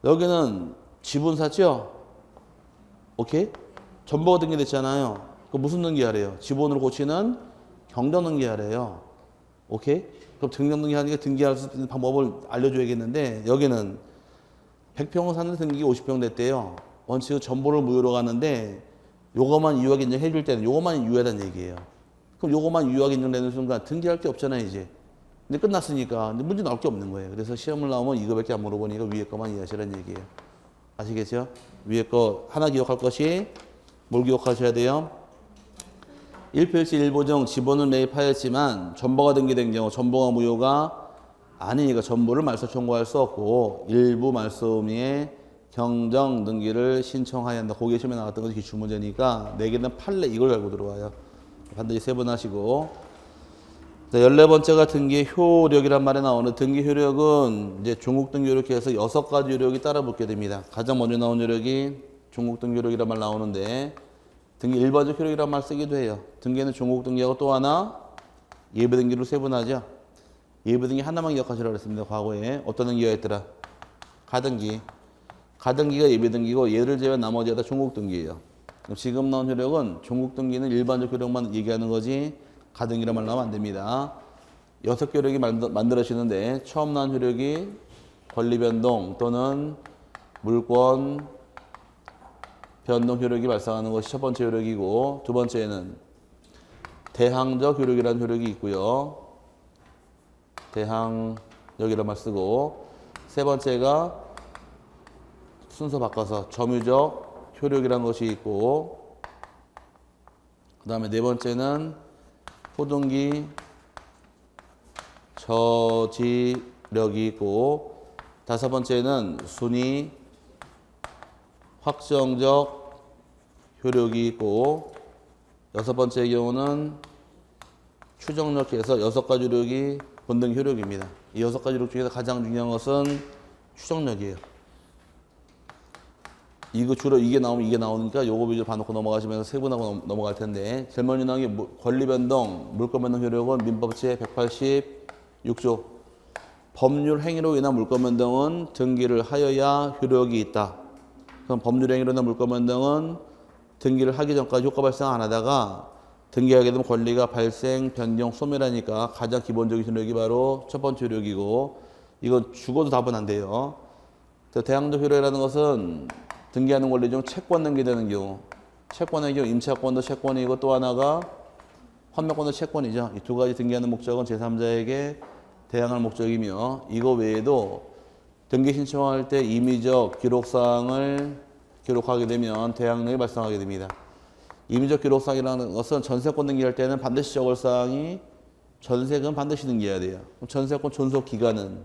A: 여기는 지분 샀죠? 오케이? 전부가 등기됐잖아요. 그 무슨 등기하래요? 지분으로 고치는 경정 등기하래요. 오케이? 그럼 경정 등기하니까 등기할 수 있는 방법을 알려줘야겠는데, 여기는 100평을 샀는데 등기 50평 됐대요. 원칙은 전부를 무효로 가는데, 요거만 유효하게 인정해줄 때는 요거만 유효하다는 얘기예요. 그럼 요거만 유효하게 인정되는 순간 등기할 게 없잖아요, 이제. 근데 끝났으니까 근데 문제 나올 게 없는 거예요. 그래서 시험을 나오면 이거밖에 안 물어보니까 위에 거만 이해하시라는 얘기예요. 아시겠죠? 위에 거 하나 기억할 것이 뭘 기억하셔야 돼요? 1필지 1보정 지분을 매입하였지만 전부가 등기된 경우 전부가 무효가 아니니까 전부를 말소 청구할 수 없고 일부 말소 의미에 경정 등기를 신청해야 한다. 거기에 시험에 나왔던 것이 기출문제니까 내게는 판례 이걸 알고 들어와요. 반드시 세분하시고 자, 14번째가 등기 효력이란 말에 나오는 등기 효력은 이제 종국 등기 효력에 해서 6가지 효력이 따라 붙게 됩니다. 가장 먼저 나온 효력이 종국 등기 효력이란 말 나오는데 등기 일반적 효력이란 말 쓰기도 해요. 등기는 종국 등기하고 또 하나 예비 등기로 세분하죠. 예비 등기 하나만 기억하시라고 했습니다. 과거에 어떤 등기가 있더라? 가등기. 가등기가 예비 등기고 얘를 제외한 나머지가 다 종국 등기예요. 지금 나온 효력은 종국 등기는 일반적 효력만 얘기하는 거지 가등기란 말 나오면 안 됩니다. 6개 효력이 만들어지는데 처음 나온 효력이 권리 변동 또는 물권 변동 효력이 발생하는 것이 첫 번째 효력이고 두 번째는 대항적 효력이라는 효력이 있고요. 대항력이라는 말 쓰고 세 번째가 순서 바꿔서 점유적 효력이라는 것이 있고 그 다음에 네 번째는 호등기 저지력이 있고 다섯 번째는 순위 확정적 효력이 있고 여섯 번째의 경우는 추정력에서 6가지 효력이 본등 효력입니다. 이 6가지 효력 중에서 가장 중요한 것은 추정력이에요. 이거 주로 이게 나오면 이게 나오니까 요거 위주로 봐놓고 넘어가시면서 세분하고 넘어갈 텐데 제일 먼저 나온 게 권리 변동, 물권 변동 효력은 민법 제 186조 법률 행위로 인한 물권 변동은 등기를 하여야 효력이 있다. 그럼 법률 행위로 인한 물권 변동은 등기를 하기 전까지 효과 발생 안 하다가 등기하게 되면 권리가 발생, 변경, 소멸하니까 가장 기본적인 효력이 바로 첫 번째 효력이고 이건 죽어도 답은 안 돼요. 대항적 효력이라는 것은 등기하는 권리 중 채권 등기되는 경우 채권의 경우 임차권도 채권이고 또 하나가 환매권도 채권이죠. 이 두 가지 등기하는 목적은 제3자에게 대항할 목적이며 이거 외에도 등기 신청할 때 임의적 기록사항을 기록하게 되면 대항력이 발생하게 됩니다. 임의적 기록사항이라는 것은 전세권 등기할 때는 반드시 적을 사항이 전세금 반드시 등기해야 돼요. 그럼 전세권 존속 기간은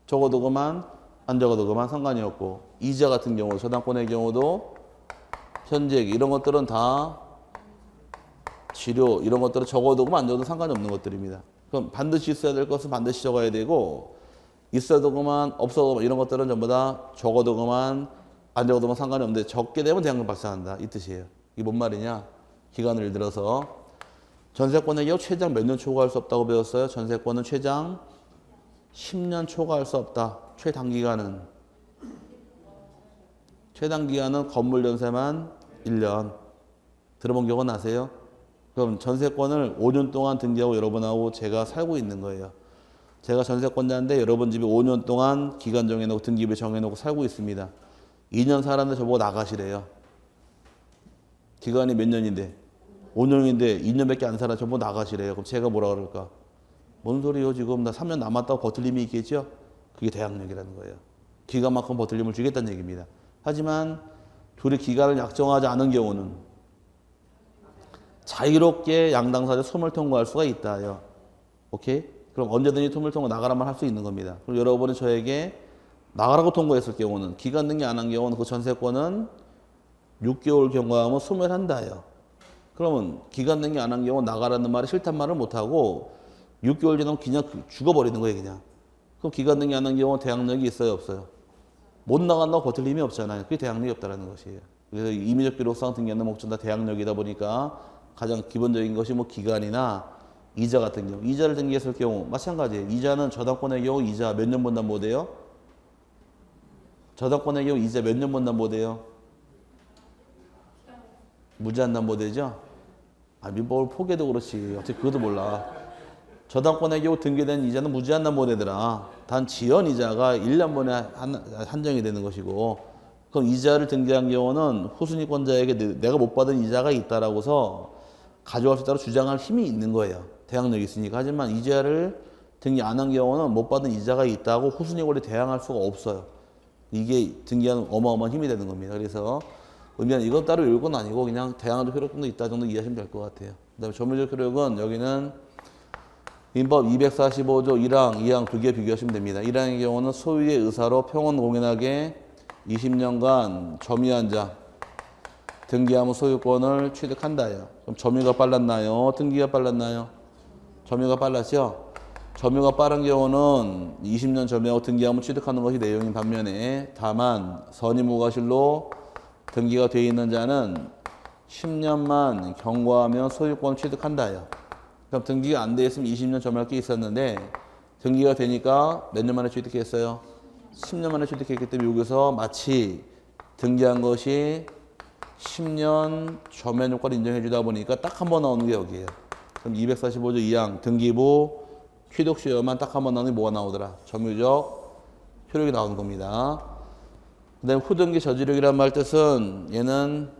A: 적어도 그만 안 적어도 그만 상관이 없고 이자 같은 경우 저당권의 경우도 현재기 이런 것들은 다 치료 이런 것들은 적어도 그만 안 적어도 상관이 없는 것들입니다. 그럼 반드시 있어야 될 것은 반드시 적어야 되고 있어도 그만 없어도 그만 이런 것들은 전부 다 적어도 그만 안 적어도 그만 상관이 없는데 적게 되면 대항력 발생한다 이 뜻이에요. 이게 뭔 말이냐? 기간을 예를 들어서 전세권의 경우 최장 몇 년 초과할 수 없다고 배웠어요. 전세권은 최장 10년 초과할 수 없다. 최단기간은 건물 연세만 1년. 들어본 기억은 나세요? 그럼 전세권을 5년 동안 등기하고 여러분하고 제가 살고 있는 거예요. 제가 전세권자인데 여러분 집에 5년 동안 기간 정해놓고 등기부 정해놓고 살고 있습니다. 2년 살았는데 저보고 나가시래요. 기간이 몇 년인데? 5년인데 2년밖에 안 살아 저보고 나가시래요. 그럼 제가 뭐라 그럴까? 뭔 소리요 지금 나 3년 남았다고 버틸 힘이 있겠죠? 그게 대항력이라는 거예요. 기간만큼 버틸 힘을 주겠다는 얘기입니다. 하지만 둘이 기간을 약정하지 않은 경우는 자유롭게 양당사자 소멸 통과할 수가 있다요. 오케이? 그럼 언제든지 소멸 통과 나가라만 할 수 있는 겁니다. 그럼 여러분이 저에게 나가라고 통과했을 경우는 기간 등기 안 한 경우는 그 전세권은 6개월 경과하면 소멸한다요. 그러면 기간 등기 안 한 경우 나가라는 말이 싫단 말을 못하고 6개월 지나면 그냥 죽어버리는 거예요 그냥. 그럼 기간 등기 안 한 경우 대항력이 있어요 없어요? 못 나간다고 버틸 힘이 없잖아요. 그게 대항력이 없다는 것이에요. 그래서 임의적 기록상 등기하는 목적은 다 대항력이다 보니까 가장 기본적인 것이 뭐 기간이나 이자 같은 경우 이자를 등기했을 경우 마찬가지예요. 이자는 저당권의 경우 이자 몇 년 본단 못해요? 저당권의 경우 이자 몇 년 본단 못해요? 무제한단 못되죠? 민법을 포기해도 그렇지 어떻게 그것도 몰라. 저당권의 경우 등기된 이자는 무제한단 못되더라. 단 지연 이자가 1년분에 한정이 되는 것이고 그럼 이자를 등기한 경우는 후순위권자에게 내가 못 받은 이자가 있다라고서 가져갈 수 있다고 주장할 힘이 있는 거예요. 대항력이 있으니까. 하지만 이자를 등기 안 한 경우는 못 받은 이자가 있다고 후순위 권리 대항할 수가 없어요. 이게 등기하는 어마어마한 힘이 되는 겁니다. 그래서 의미는 이건 따로 읽은 건 아니고 그냥 대항적 효력도 있다 정도 이해하시면 될 것 같아요. 그 다음에 점유적 효력은 여기는 민법 245조 1항, 2항 두 개 비교하시면 됩니다. 1항의 경우는 소유의 의사로 평온 공인하게 20년간 점유한 자 등기하면 소유권을 취득한다요. 그럼 점유가 빨랐나요? 등기가 빨랐나요? 점유가 빨랐죠? 점유가 빠른 경우는 20년 점유하고 등기하면 취득하는 것이 내용인 반면에 다만 선임무과실로 등기가 되어 있는 자는 10년만 경과하면 소유권 취득한다요. 그럼 등기가 안 돼 있으면 20년 점유할 게 있었는데 등기가 되니까 몇 년 만에 취득했어요? 10년 만에 취득했기 때문에 여기서 마치 등기한 것이 10년 점유 효과를 인정해 주다 보니까 딱 한 번 나오는 게 여기예요. 그럼 245조 2항 등기부 취득시효만 딱 한 번 나오는 게 뭐가 나오더라? 점유적 효력이 나오는 겁니다. 그 다음에 후등기 저지력이란 말 뜻은 얘는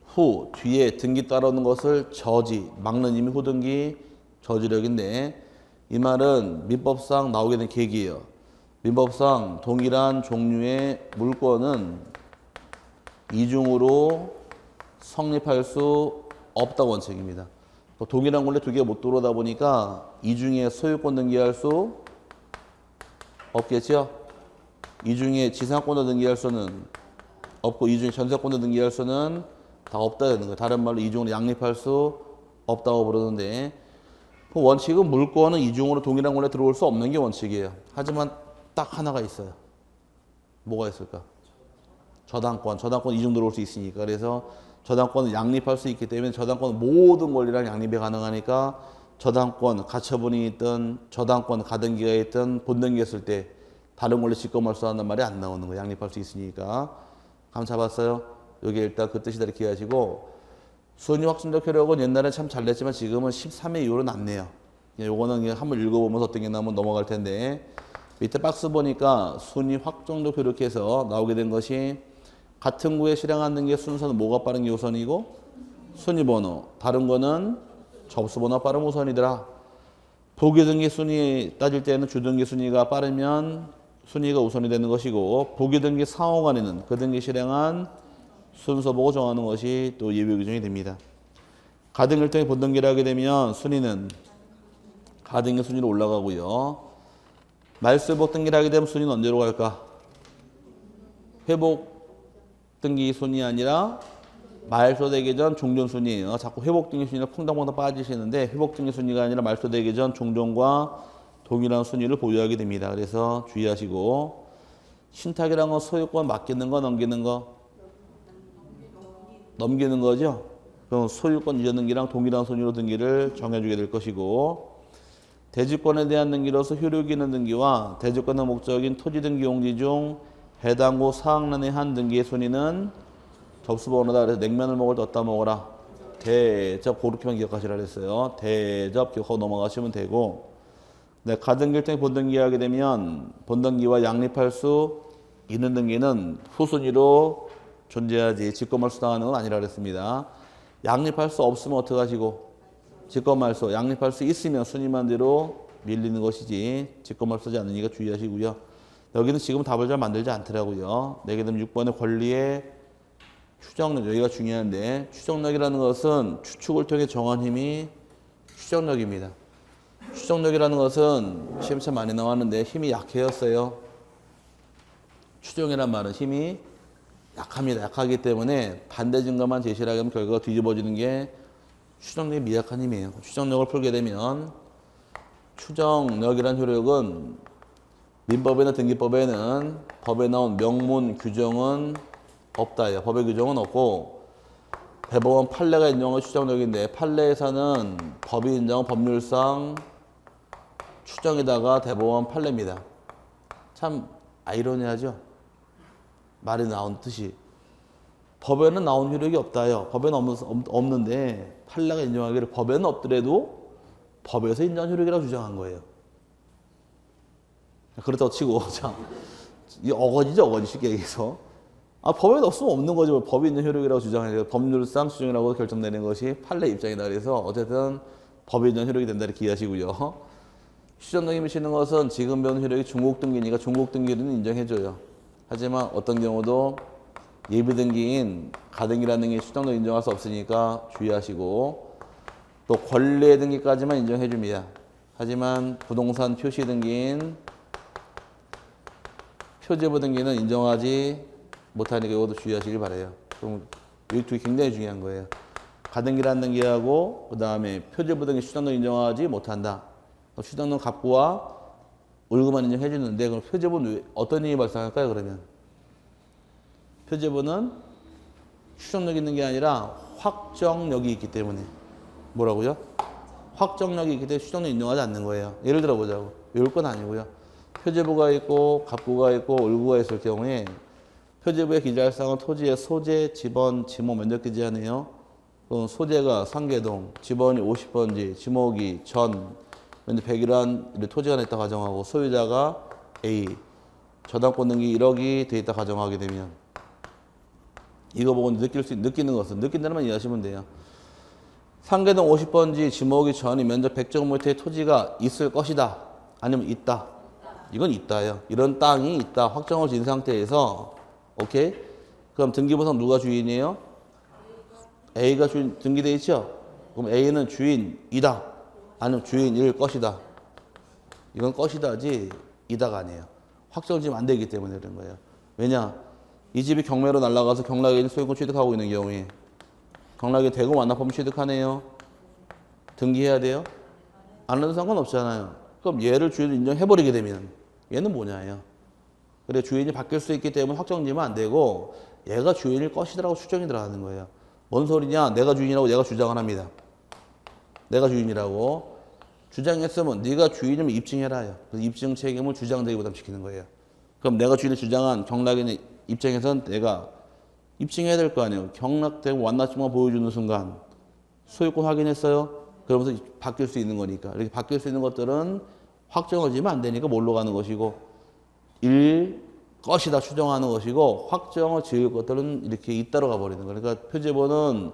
A: 후, 뒤에 등기 따라오는 것을 저지, 막는 의미 후등기 저지력인데 이 말은 민법상 나오게 된 계기예요. 민법상 동일한 종류의 물건은 이중으로 성립할 수 없다고 원칙입니다. 동일한 권리 두 개가 못 들어오다 보니까 이중에 소유권 등기할 수 없겠죠. 이중에 지상권도 등기할 수는 없고 이중에 전세권도 등기할 수는 다 없다는 거예요. 다른 말로 이중으로 양립할 수 없다고 부르는데 그 원칙은 물건은 이중으로 동일한 권리에 들어올 수 없는 게 원칙이에요. 하지만 딱 하나가 있어요. 뭐가 있을까? 저당권 이중 들어올 수 있으니까. 그래서 저당권은 양립할 수 있기 때문에 저당권은 모든 권리랑 양립이 가능하니까 저당권, 가처분이 있든 저당권, 가등기가 있든 본등기 했을 때 다른 권리 직권할 수 한단 말이 안 나오는 거예요. 양립할 수 있으니까. 감 잡았어요? 여기 일단 그 뜻이다 이렇게 하시고 순위 확정적 효력은 옛날엔 참 잘 냈지만 지금은 13회 이후로 낮네요. 요거는 그냥 한번 읽어보면서 어떤 게 나오면 넘어갈 텐데 밑에 박스 보니까 순위 확정적 효력해서 나오게 된 것이 같은 구에 실행한 등기의 순서는 뭐가 빠른 게 우선이고 순위 번호. 다른 거는 접수 번호가 빠른 우선이더라. 보기 등기 순위 따질 때는 주등기 순위가 빠르면 순위가 우선이 되는 것이고 보기 등기 상호간에는 그 등기 실행한 순서 보고 정하는 것이 또 예외 규정이 됩니다. 가등 일정이 본등기를 하게 되면 순위는 가등기 순위로 올라가고요. 말소회복 등기를 하게 되면 순위는 언제로 갈까? 회복 등기 순위 아니라 말소되기 전 종전 순위예요. 자꾸 회복 등기 순위를 퐁당퐁당 빠지시는데 회복 등기 순위가 아니라 말소되기 전 종전과 동일한 순위를 보유하게 됩니다. 그래서 주의하시고 신탁이란 건 소유권 맡기는 거 넘기는 거? 넘기는 거죠. 그럼 소유권 이전 등기랑 동일한 순위로 등기를 정해주게 될 것이고 대지권에 대한 등기로서 효력이 있는 등기와 대지권의 목적인 토지 등기 용지 중 해당 구 사항란의 한 등기의 순위는 접수번호다. 그래서 냉면을 먹을 때 어디다 먹어라? 대접. 그렇게만 기억하시라 그랬어요. 대접 기억하고 넘어가시면 되고 네, 가등기일정이 본등기하게 되면 본등기와 양립할 수 있는 등기는 후순위로 존재하지 직권말소 당하는 건 아니라 그랬습니다. 양립할 수 없으면 어떡하시고? 직권말소. 양립할 수 있으면 순위만대로 밀리는 것이지 직권말소지 않으니까 주의하시고요. 여기는 지금 답을 잘 만들지 않더라고요. 내게 되면 6번의 권리의 추정력, 여기가 중요한데 추정력이라는 것은 추측을 통해 정한 힘이 추정력입니다. 추정력이라는 것은 시험 참 많이 나왔는데 힘이 약해였어요. 추정이란 말은 힘이 약합니다. 약하기 때문에 반대 증거만 제시를 하면 결과가 뒤집어지는 게 추정력이 미약한 힘이에요. 추정력을 풀게 되면 추정력이란 효력은 민법이나 등기법에는 법에 나온 명문 규정은 없다요. 법의 규정은 없고 대법원 판례가 인정한 추정력인데 판례에서는 법이 인정한 법률상 추정에다가 대법원 판례입니다. 참 아이러니하죠. 말이 나온 뜻이 법에는 나온 효력이 없다요. 법에는 없는데 판례가 인정하기를 법에는 없더라도 법에서 인정한 효력이라고 주장한 거예요. 그렇다고 치고 자, 이 어거지죠. 어거지 쉽게 얘기해서 법에는 없으면 없는 거죠. 법이 있는 효력이라고 주장해요. 법률상 추정이라고 결정되는 것이 판례 입장이다. 그래서 어쨌든 법이 있는 효력이 된다 이렇게 이해하시고요. 추정력이 미치는 것은 지금 배운 효력이 중국 등기니까 중국 등기는 인정해줘요. 하지만 어떤 경우도 예비 등기인 가등기라는 게 추정력 인정할 수 없으니까 주의하시고 또 권리의 등기까지만 인정해줍니다. 하지만 부동산 표시 등기인 표제부 등기는 인정하지 못하니까 이것도 주의하시길 바라요. 그럼 이 두 개 굉장히 중요한 거예요. 가등기라는 등기하고 그 다음에 표제부등기 추정론 인정하지 못한다. 추정론 갑구와 을구만 인정해 주는데 그럼 표제부는 어떤 일이 발생할까요? 그러면 표제부는 추정력이 있는 게 아니라 확정력이 있기 때문에 뭐라고요? 확정력이 있기 때문에 추정력 인정하지 않는 거예요. 예를 들어 보자고. 외울 건 아니고요. 표제부가 있고 갑구가 있고 을구가 있을 경우에 표제부의 기재할 사항은 토지의 소재, 지번, 지목 면적 기재하네요. 그럼 소재가 상계동, 지번이 50번지, 지목이 전, 근데 100이란 토지가 냈다 가정하고 소유자가 A, 저당권 등기 1억이 돼 있다 가정하게 되면 이거 보고 느끼는 것은 느낀다는 이해하시면 돼요. 상계동 50번지, 지목이 전이 면적 100제곱미터의 토지가 있을 것이다. 아니면 있다. 이건 있다예요. 이런 땅이 있다. 확정을 지은 상태에서 오케이? 그럼 등기부상 누가 주인이에요? A가 주인 등기돼 있죠? 그럼 A는 주인이다. 아니면 주인일 것이다. 이건 것이다지 이다가 아니에요. 확정을 지금 안 되기 때문에 그런 거예요. 왜냐? 이 집이 경매로 날아가서 경락에 소유권 취득하고 있는 경우에 경락에 대금 완납법 취득하네요. 등기해야 돼요? 안 해도 상관없잖아요. 그럼 얘를 주인 인정해버리게 되면 얘는 뭐냐예요. 그래 주인이 바뀔 수 있기 때문에 확정지면 안 되고 얘가 주인일 것이라고 추정이 들어가는 거예요. 뭔 소리냐? 내가 주인이라고 내가 주장을 합니다. 내가 주인이라고 주장했으면 네가 주인이면 입증해라요. 그래서 입증 책임을 주장대기 부담시키는 거예요. 그럼 내가 주인을 주장한 경락인의 입장에선 내가 입증해야 될 거 아니에요. 경락되고 완납증만 보여주는 순간 소유권 확인했어요. 그러면서 바뀔 수 있는 거니까. 이렇게 바뀔 수 있는 것들은 확정을 지면 안 되니까 뭘로 가는 것이고 일 것이다 추정하는 것이고 확정을 지을 것들은 이렇게 있다로 가버리는 거예요. 그러니까 표제본은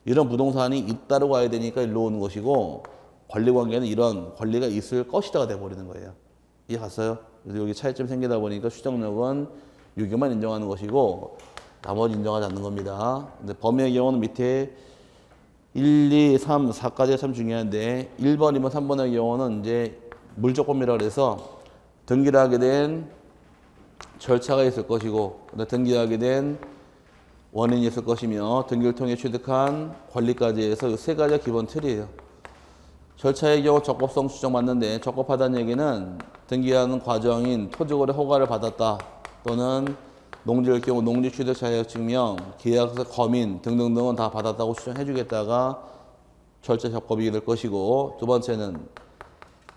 A: 이런 부동산이 있다로 가야 되니까 일로 오는 것이고 권리관계는 이런 권리가 있을 것이다가 돼버리는 거예요. 이해 갔어요? 그래서 여기 차이점이 생기다 보니까 추정력은 유교만 인정하는 것이고 나머지 인정하지 않는 겁니다. 근데 범위의 경우는 밑에 1, 2, 3, 4까지가 참 중요한데 1번, 2번, 3번의 경우는 이제 물조건이라고 해서 등기를 하게 된 절차가 있을 것이고 등기하게 된 원인이 있을 것이며 등기를 통해 취득한 권리까지 해서 이 세 가지가 기본 틀이에요. 절차의 경우 적법성 추정받는데 적법하다는 얘기는 등기하는 과정인 토지거래 허가를 받았다 또는 농지일 경우 농지 취득 자격증명, 계약서 검인 등등등은 다 받았다고 추정해 주겠다가 절차 적법이게 될 것이고 두 번째는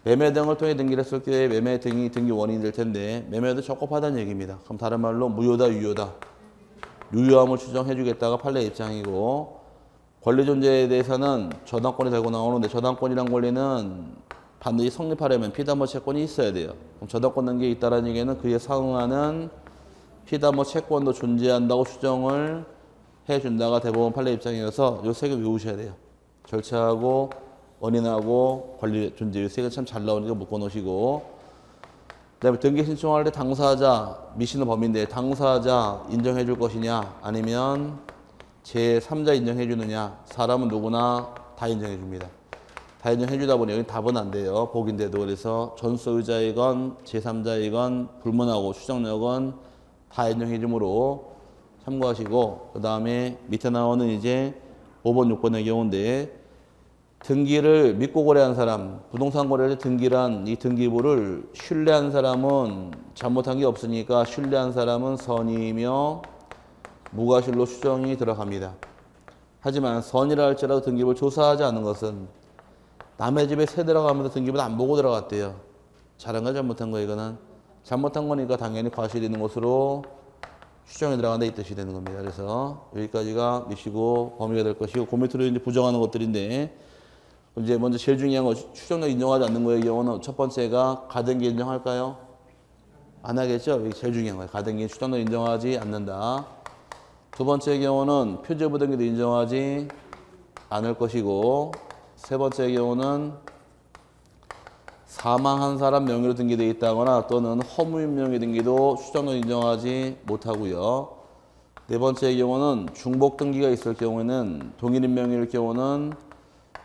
A: 매매 등을 통해 등기를 했을 때 매매 등이 등기 원인이 될 텐데 매매도 적법하다는 얘기입니다. 그럼 다른 말로 무효다 유효다. 유효함을 추정해 주겠다가 판례 입장이고 권리 존재에 대해서는 저당권이 달고 나오는데 저당권이란 권리는 반드시 성립하려면 피담보 채권이 있어야 돼요. 그럼 저당권 등기에 있다는 얘기는 그에 상응하는 피담보 채권도 존재한다고 추정을 해준다가 대법원 판례 입장이어서 이 세 개 외우셔야 돼요. 절차하고 원인하고 권리 존재 이 세 개 참 잘 나오니까 묶어놓으시고 그다음에 등기 신청할 때 당사자 미시는 범인데 당사자 인정해 줄 것이냐 아니면 제3자 인정해 주느냐 사람은 누구나 다 인정해 줍니다. 다 인정해 주다 보니 여기 답은 안 돼요. 복인데도 그래서 전소유자이건 제3자이건 불문하고 추정력은 다 인정해 주므로 참고하시고 그 다음에 밑에 나오는 이제 5번 6번의 경우인데 등기를 믿고 거래한 사람 부동산 거래를 등기란 이 등기부를 신뢰한 사람은 잘못한 게 없으니까 신뢰한 사람은 선의이며 무과실로 추정이 들어갑니다. 하지만 선이라 할지라도 등기부를 조사하지 않은 것은 남의 집에 새 들어가면서 등기부를 안 보고 들어갔대요. 잘한 거 잘못한 거 이거는 잘못한 거니까 당연히 과실이 있는 것으로 추정이 들어간다 이 뜻이 되는 겁니다. 그래서 여기까지가 미시고 범위가 될 것이고 그 밑으로 이제 부정하는 것들인데 이제 먼저 제일 중요한 거 추정력 인정하지 않는 거의 경우는 첫 번째가 가등기 인정할까요? 안 하겠죠? 이게 제일 중요한 거예요. 가등기 추정력 인정하지 않는다. 두 번째 경우는 표제부 등기도 인정하지 않을 것이고 세 번째 경우는 사망한 사람 명의로 등기되어 있다거나 또는 허무인 명의 등기도 추정력 인정하지 못하고요. 네 번째 경우는 중복 등기가 있을 경우에는 동일인 명의일 경우는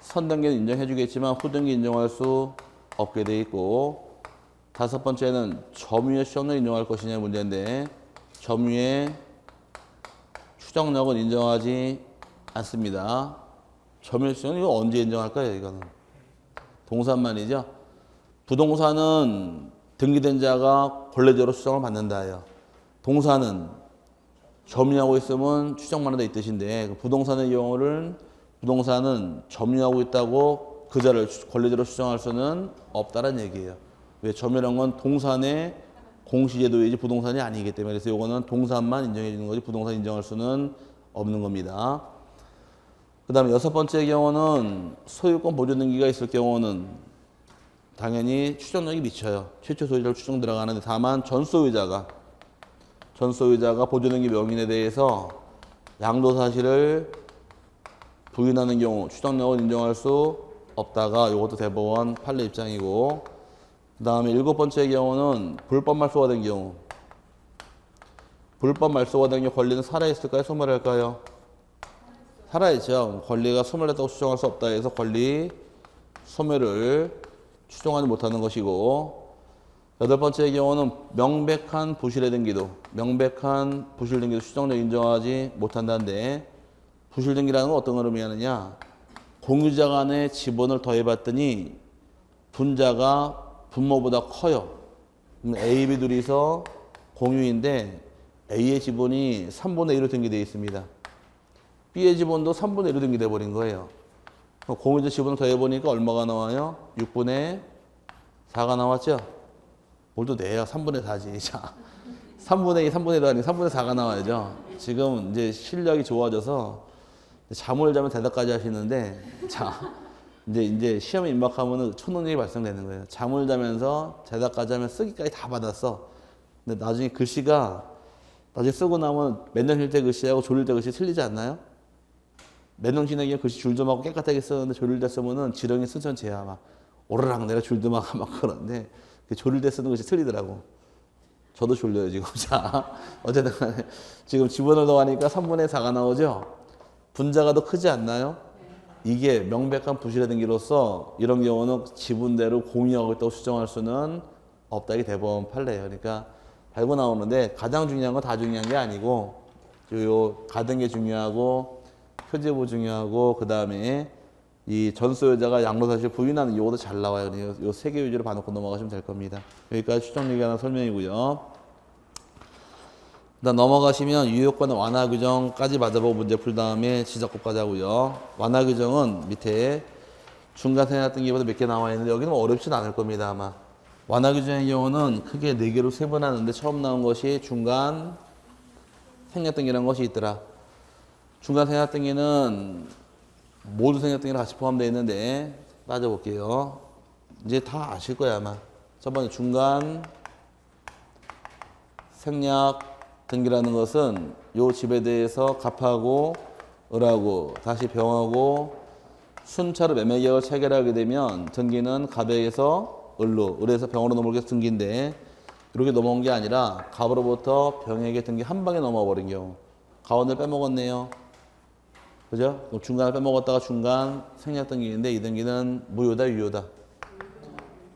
A: 선등기는 인정해 주겠지만 후등기 인정할 수 없게 돼 있고 다섯 번째는 점유의 추정력 인정할 것이냐 문제인데 점유의 추정력은 인정하지 않습니다. 점유수는 이거 언제 인정할까요? 이거는 동산만이죠. 부동산은 등기된 자가 권리적으로 추정을 받는다예요. 동사는 점유하고 있으면 추정만 한다 이 뜻인데 부동산의 경우를 부동산은 점유하고 있다고 그 자를 권리적으로 추정할 수는 없다는 얘기예요. 왜 점유란 건 동산의 공시제도이지 부동산이 아니기 때문에 그래서 이거는 동산만 인정해 주는 거지 부동산 인정할 수는 없는 겁니다. 그 다음에 여섯 번째 경우는 소유권 보존 등기가 있을 경우는 당연히 추정력이 미쳐요. 최초 소유자를 추정 들어가는데 다만 전소유자가 보존 등기 명인에 대해서 양도 사실을 부인하는 경우 추정력을 인정할 수 없다가 이것도 대법원 판례 입장이고 그 다음에 일곱 번째 경우는 불법 말소가 된 경우 불법 말소가 된 경우 권리는 살아있을까요? 소멸할까요? 살아있죠. 권리가 소멸했다고 추정할 수 없다 해서 권리 소멸을 추정하지 못하는 것이고 여덟 번째 경우는 명백한 부실의 등기도 추정력 인정하지 못한다는데 부실 등기라는 건 어떤 걸 의미하느냐 공유자 간의 지분을 더해봤더니 분자가 분모보다 커요. A, B 둘이서 공유인데 A의 지분이 3분의 1로 등기되어 있습니다. B의 지분도 3분의 1로 등기되어 버린 거예요. 공유자 지분을 더해보니까 얼마가 나와요? 6분의 4가 나왔죠? 뭘 또 내요? 3분의 4지. 자, 3분의 2, 3분의 1도 아니고 3분의 4가 나와야죠. 지금 이제 실력이 좋아져서 잠을 자면 대답까지 하시는데, 자, 이제 시험에 임박하면은 초능력이 발생되는 거예요. 잠을 자면서 대답까지 하면 쓰기까지 다 받았어. 근데 나중에 글씨가, 나중에 쓰고 나면 맨날 때 글씨하고 졸릴 때 글씨 틀리지 않나요? 맨날 지내기에 글씨 줄도마고 깨끗하게 쓰는데 졸릴 때 쓰면은 지렁이 승천제야. 막 오르락 내려 줄도마가 막 그런데 졸릴 때 쓰는 것이 틀리더라고. 저도 졸려요, 지금. 자, 어쨌든 간에 지금 지분을 더하니까 3분의 4가 나오죠? 분자가 더 크지 않나요? 이게 명백한 부실의 등기로서 이런 경우는 지분대로 공유하고 있다고 추정할 수는 없다. 이게 대법원 판례예요. 그러니까 달고 나오는데 가장 중요한 건 다 중요한 게 아니고 요 가등기 게 중요하고 표제부 중요하고 그 다음에 이 전소유자가 양도사실 부인하는 이것도 잘 나와요. 요 세 개 위주로 봐놓고 넘어가시면 될 겁니다. 여기까지 추정력에 관한 설명이고요. 일단 넘어가시면 유효권 완화 규정까지 맞아보고 문제 풀 다음에 지적법까지 하고요. 완화 규정은 밑에 중간 생략 등기보다 몇 개 나와 있는데 여기는 어렵진 않을 겁니다. 아마 완화 규정의 경우는 크게 4개로 세분하는데 처음 나온 것이 중간 생략 등기라는 것이 있더라. 중간 생략 등기는 모두 생략 등기랑 같이 포함되어 있는데 따져볼게요. 이제 다 아실 거야 아마. 첫 번째 중간 생략 등기라는 것은 요 집에 대해서 갑하고 을하고 다시 병하고 순차로 매매 계약을 체결하게 되면 등기는 갑에게서 을로, 을에서 병으로 넘어오게 등기인데 이렇게 넘어온 게 아니라 갑으로부터 병에게 등기 한 방에 넘어버린 경우 가운데 빼먹었네요. 그죠? 그럼 중간을 빼먹었다가 중간 생략 등기인데 이 등기는 무효다, 유효다?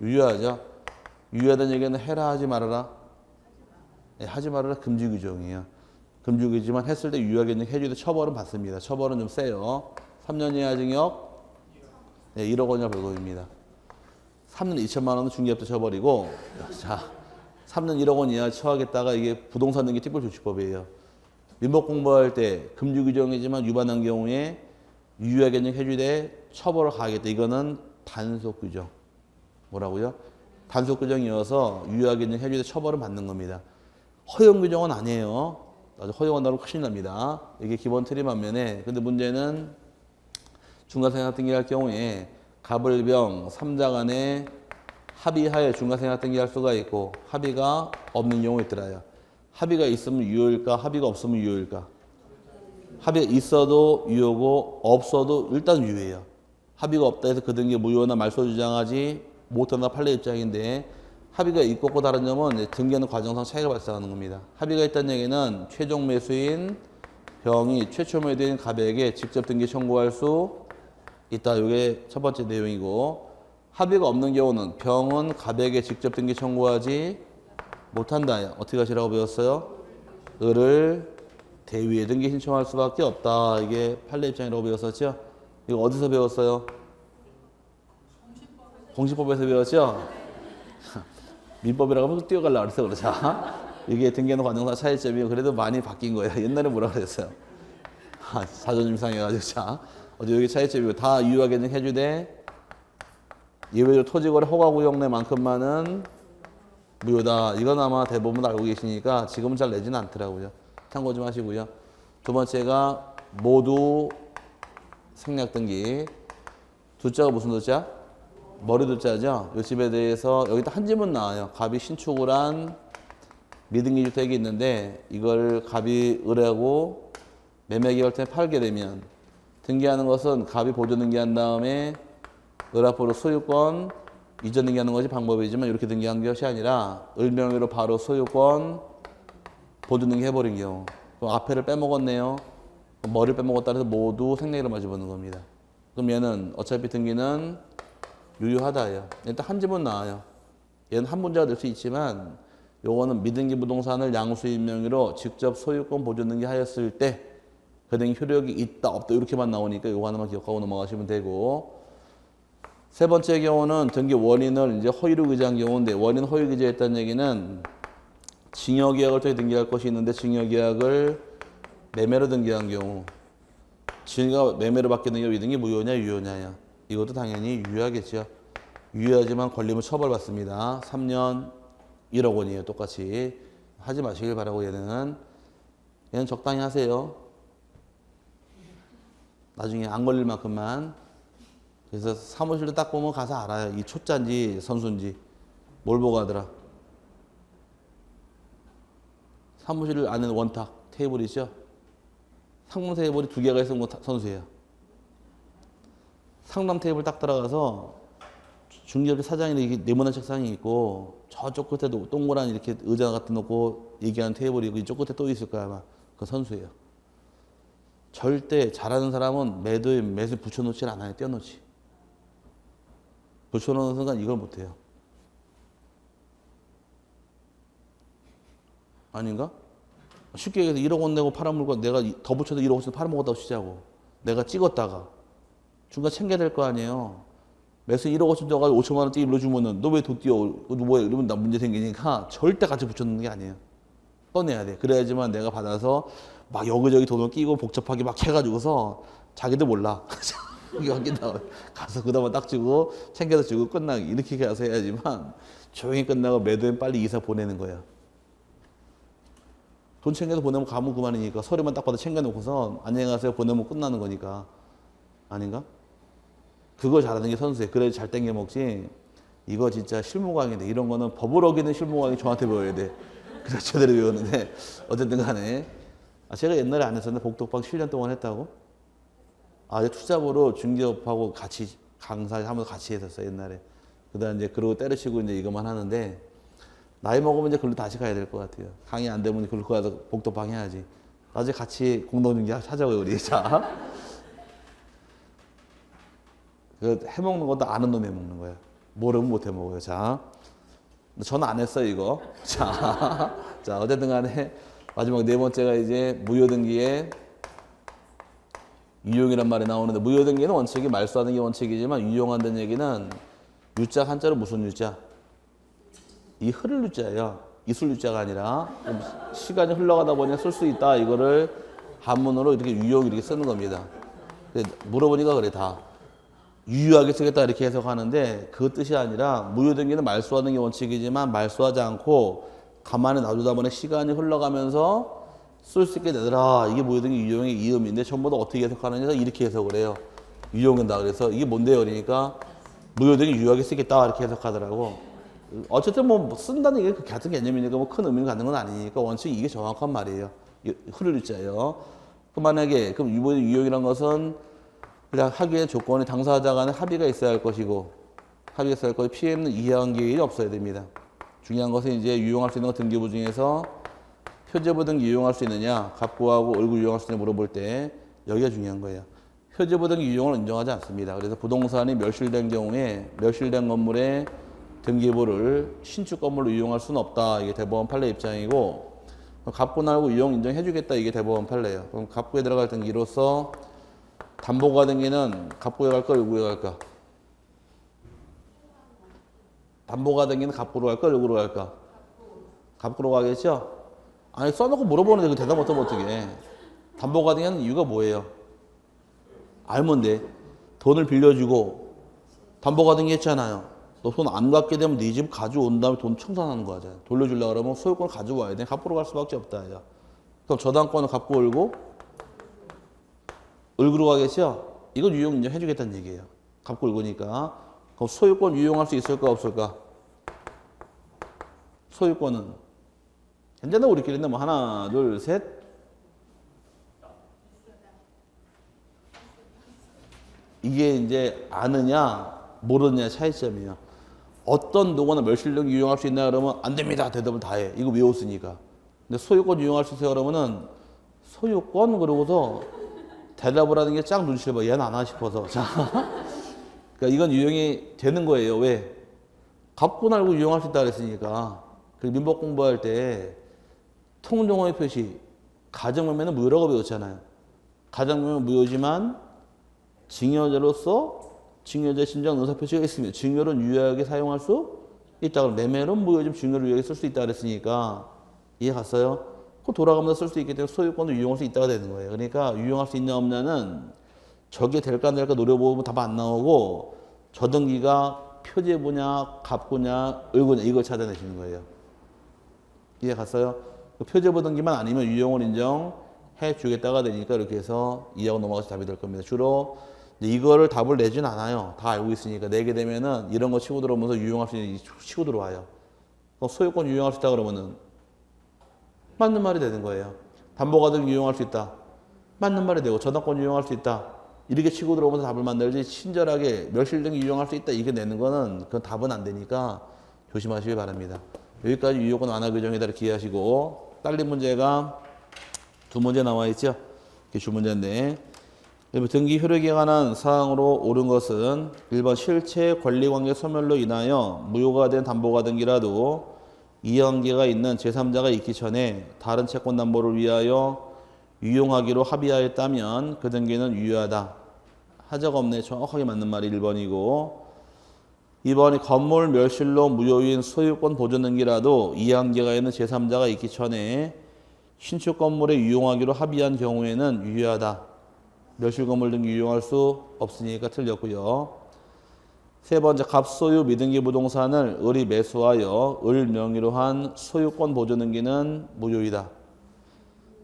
A: 유효하죠. 유효하다는 얘기는 해라 하지 말아라. 네, 하지 말아라 금지 규정이에요. 금지 규정이지만 했을 때 유효하게 해주도 처벌은 받습니다. 처벌은 좀 세요. 3년 이하 징역, 네, 1억 원 이하 벌금입니다. 3년 2천만 원은 중개업자 처벌이고, 자, 3년 1억 원 이하 처하겠다가 이게 부동산 등기 특별조치법이에요. 민법 공부할 때 금지 규정이지만 위반한 경우에 유효하게 해주되 처벌을 가하겠다. 이거는 단속 규정. 뭐라고요? 단속 규정이어서 유효하게 해주되 처벌을 받는 겁니다. 허용 규정은 아니에요. 나중에 허용한다고 큰일 납니다. 이게 기본 틀이 반면에 근데 문제는 중간생략 등기할 경우에 갑을병 3자 간에 합의하에 중간생략 등기할 수가 있고 합의가 없는 경우 있더라요. 합의가 있으면 유효일까? 합의가 없으면 유효일까? 합의가 있어도 유효고 없어도 일단 유효해요. 합의가 없다 해서 그 등기 무효나 말소 주장하지 못한다 판례 입장인데 합의가 있고 없고 다른 점은 등기하는 과정상 차이가 발생하는 겁니다. 합의가 있다는 얘기는 최종 매수인 병이 최초 매도인 갑에게 직접 등기 청구할 수 있다. 이게 첫 번째 내용이고 합의가 없는 경우는 병은 갑에게 직접 등기 청구하지 못한다. 어떻게 하시라고 배웠어요? 을을 대위에 등기 신청할 수밖에 없다. 이게 판례 입장이라고 배웠었죠? 이거 어디서 배웠어요? 공시법에서 배웠죠? 민법이라고 하면 뛰어가려고 그래서 그러자. 이게 등기하는 과정사 차이점이 그래도 많이 바뀐 거예요. 옛날에 뭐라 그랬어요? 자존심 상해가지고 자. 어제 여기 차이점이고 다 유효하게는 해주되 예외적으로 토지거래 허가구역내만큼만은 무효다. 이건 아마 대부분 알고 계시니까 지금은 잘 내지는 않더라고요. 참고 좀 하시고요. 두 번째가 모두 생략등기. 두자가 무슨 두자? 머리 두자죠. 이 집에 대해서 여기다 한 집은 나와요. 갑이 신축을 한 미등기 주택이 있는데 이걸 갑이 의뢰하고 매매계약을 팔게 되면 등기하는 것은 갑이 보존 등기한 다음에 의뢰앞으로 소유권 이전 등기하는 것이 방법이지만 이렇게 등기한 것이 아니라 을명의로 바로 소유권 보존 등기 해버린 경우 그럼 앞에를 빼먹었네요. 머리를 빼먹었다 해서 모두 생략으로 맞이보는 겁니다. 그럼 얘는 어차피 등기는 유효하다예요. 일단 한 집은 나와요. 얘는 한 문제가 될 수 있지만 요거는 미등기 부동산을 양수인 명의로 직접 소유권 보존 등기 하였을 때 그 등기 효력이 있다 없다 이렇게만 나오니까 요거 하나만 기억하고 넘어가시면 되고 세 번째 경우는 등기 원인을 이제 허위로 기재한 경우인데 원인 허위 기재했다는 얘기는 징여계약을 통해 등기할 것이 있는데 징여계약을 매매로 등기한 경우 징여가 매매로 바뀌는 경우 이 등기 무효냐 유효냐야 이것도 당연히 유효하겠죠. 유효하지만 걸리면 처벌받습니다. 3년 1억 원이에요. 똑같이 하지 마시길 바라고 얘는 적당히 하세요. 나중에 안 걸릴 만큼만. 그래서 사무실도 딱 보면 가서 알아요. 이 초짜인지 선수인지 뭘 보고 하더라. 사무실 안에는 원탁 테이블 있죠. 상담 테이블이 2개가 있으면 선수예요. 상담 테이블 딱 들어가서 중개업체 사장이 이렇게 네모난 책상이 있고 저쪽 끝에도 동그란 이렇게 의자 같은 놓고 얘기하는 테이블이 있고 이쪽 끝에 또 있을 거야 아마. 그 선수예요. 절대 잘하는 사람은 매수 붙여놓지 않아요. 떼어놓지. 붙여놓는 순간 이걸 못해요. 아닌가? 쉽게 얘기해서 1억 원 내고 팔아먹고 내가 더 붙여서 1억 원 팔아먹었다고 치자고. 내가 찍었다가 중간 챙겨야 될 거 아니에요. 매수 1억 원씩 줘가지고 5천만 원짜리 일러주면은 너 왜 돈 띄워? 뭐야? 이러면 나 문제 생기니까 절대 같이 붙여놓는 게 아니에요. 떠내야 돼. 그래야지만 내가 받아서 막 여기저기 돈을 끼고 복잡하게 막 해가지고서 자기도 몰라. 이게 확인다고 가서 그 다음에 딱 주고 챙겨서 주고 끝나기 이렇게 가서 해야지만 조용히 끝나고 매도인 빨리 이사 보내는 거야. 돈 챙겨서 보내면 가면 그만이니까 서류만 딱 받아 챙겨놓고서 안녕히 가세요 보내면 끝나는 거니까. 아닌가? 그거 잘하는 게 선수예요. 그래야 잘 땡겨 먹지. 이거 진짜 실무강의인데 이런 거는 법을 어기는 실무강의 저한테 배워야 돼. 그래서 제대로 배우는데 어쨌든 간에 제가 옛날에 안 했었는데 복덕방 7년 동안 했다고? 투잡으로 중개업하고 같이 강사하면서 같이 했었어요 옛날에. 그다음 이제 그러고 때려치고 이제 이것만 하는데 나이 먹으면 이제 글로 다시 가야 될 것 같아요. 강의 안 되면 글로 가서 복덕방 해야지. 나중에 같이 공동중개 하자고요 우리. 자, 그 해먹는 것도 아는 놈이 해먹는 거야. 모르면 못 해먹어요. 자, 저는 안 했어요 이거. 자, 어쨌든 간에 마지막 네 번째가 이제 무효등기에 유용이란 말이 나오는데 무효등기는 원칙이 말소하는 게 원칙이지만 유용한다는 얘기는 유자 한자로 무슨 유자? 이 흐를 유자예요. 이술 유자가 아니라 시간이 흘러가다 보니 쓸 수 있다. 이거를 한문으로 이렇게 유용 이렇게 쓰는 겁니다. 물어보니까 그래 다. 유효하게 쓰겠다 이렇게 해석하는데 그 뜻이 아니라 무효등기는 말소하는 게 원칙이지만 말소하지 않고 가만히 놔두다 보니 시간이 흘러가면서 쓸 수 있게 되더라. 이게 무효등기 유용의 이음인데 전부 다 어떻게 해석하느냐 이렇게 해석을 해요. 유용한다 그래서 이게 뭔데요? 그러니까 무효등기 유효하게 쓰겠다 이렇게 해석하더라고. 어쨌든 뭐 쓴다는 게 같은 개념이니까 뭐 큰 의미를 갖는 건 아니니까 원칙 이게 정확한 말이에요. 흐를 유자예요. 만약에 그럼 유용이란 것은 그냥 하기의 조건이 당사자 간에 합의가 있어야 할 것이고 합의가 있어야 할 것이 피해 없는 이해한 기일이 없어야 됩니다. 중요한 것은 이제 유용할 수 있는 것 등기부 중에서 표제부 등기 유용할 수 있느냐 갑구하고 얼굴 유용할 수 있느냐 물어볼 때 여기가 중요한 거예요. 표제부 등기 유용을 인정하지 않습니다. 그래서 부동산이 멸실된 경우에 멸실된 건물의 등기부를 신축 건물로 유용할 수는 없다. 이게 대법원 판례 입장이고 갑구 날고 유용 인정해 주겠다. 이게 대법원 판례예요. 그럼 갑구에 들어갈 등기로서 담보가 된 게는 갑구에 갈까 을구에 갈까? 담보가 된 게는 갑구로 갈까 을구로 갈까? 갑구로 가겠죠? 아니 써놓고 물어보는데 그 대답 못하면 어떡해. 담보가 된 게는 이유가 뭐예요? 알면 돼. 돈을 빌려주고 담보가 된 게 했잖아요. 너 돈 안 갚게 되면 네 집 가져온 다음에 돈 청산하는 거잖아. 돌려주려고 그러면 소유권을 가져와야 돼. 갑구로 갈 수밖에 없다. 야. 그럼 저당권을 갑구 을고 을구로 가겠죠? 이건 유용 인정해주겠다는 얘기예요. 갑구 을구니까. 그럼 소유권 유용할 수 있을까 없을까? 소유권은 현재는 우리끼리는 뭐 하나 둘 셋 이게 이제 아느냐 모르느냐 차이점이에요. 어떤 노고나 멸실력 유용할 수 있나 그러면 안 됩니다. 대답을 다 해. 이거 외웠으니까. 근데 소유권 유용할 수 있어요 그러면은 소유권 그러고서 대답을 하는 게 쫙 눈치를 봐. 얘는 안 하나 싶어서. 자, 그러니까 이건 유용이 되는 거예요. 왜? 갑고 알고 유용할 수 있다 그랬으니까. 그 민법 공부할 때 통용어의 표시 가정명매는 무효라고 배웠잖아요. 가정명매는 무효지만 증여자로서 증여자 신장 의사표시가 있으면 증여를 유효하게 사용할 수 있다. 그럼 매매는 무효지만 증여를 유효하게 쓸 수 있다 그랬으니까 이해 갔어요? 그 돌아가면서 쓸 수 있기 때문에 소유권을 유용할 수 있다가 되는 거예요. 그러니까 유용할 수 있냐 없냐는 저게 될까 안 될까 노려보면 답 안 나오고 저등기가 표제부냐 갑구냐 을구냐 이걸 찾아내시는 거예요. 이해 갔어요? 표제부 등기만 아니면 유용을 인정해 주겠다가 되니까 이렇게 해서 이해하고 넘어가서 답이 될 겁니다. 주로 이거를 답을 내진 않아요. 다 알고 있으니까 내게 되면은 이런 거 치고 들어오면서 유용할 수 있는 치고 들어와요. 소유권 유용할 수 있다 그러면은 맞는 말이 되는 거예요. 담보가 등 유용할 수 있다. 맞는 말이 되고 저당권 유용할 수 있다. 이렇게 치고 들어오면서 답을 만들지 친절하게 멸실 등이 유용할 수 있다. 이게 내는 거는 그건 답은 안 되니까 조심하시기 바랍니다. 여기까지 유효권 완화 규정에다 이렇게 이해하시고 딸린 문제가 두 문제 나와 있죠. 이게 주문제인데 1번 등기 효력에 관한 사항으로 옳은 것은 1번 실체 권리관계 소멸로 인하여 무효가 된 담보가 등기라도 이해관계가 있는 제3자가 있기 전에 다른 채권 담보를 위하여 유용하기로 합의하였다면 그 등기는 유효하다. 하자가 없네. 정확하게 맞는 말이 1번이고 2번이 건물 멸실로 무효인 소유권 보존 등기라도 이해관계가 있는 제3자가 있기 전에 신축 건물에 유용하기로 합의한 경우에는 유효하다. 멸실 건물 등기 유용할 수 없으니까 틀렸고요. 세 번째 갑소유 미등기 부동산을 을이 매수하여 을 명의로 한 소유권 보존 등기는 무효이다.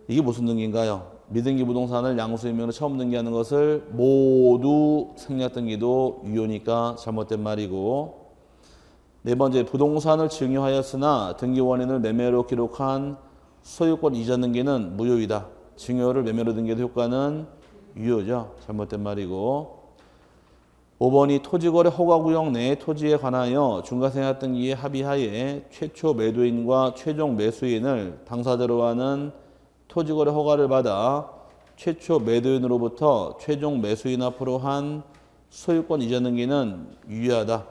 A: 이게 무슨 등기인가요? 미등기 부동산을 양수인명으로 처음 등기하는 것을 모두 생략 등기도 유효니까 잘못된 말이고 네 번째 부동산을 증여하였으나 등기 원인을 매매로 기록한 소유권 이전 등기는 무효이다. 증여를 매매로 등기해도 효과는 유효죠. 잘못된 말이고 5번이 토지거래 허가구역 내 토지에 관하여 중과생활 등기에 합의하에 최초 매도인과 최종 매수인을 당사자로 하는 토지거래 허가를 받아 최초 매도인으로부터 최종 매수인 앞으로 한 소유권 이전 등기는 유효하다.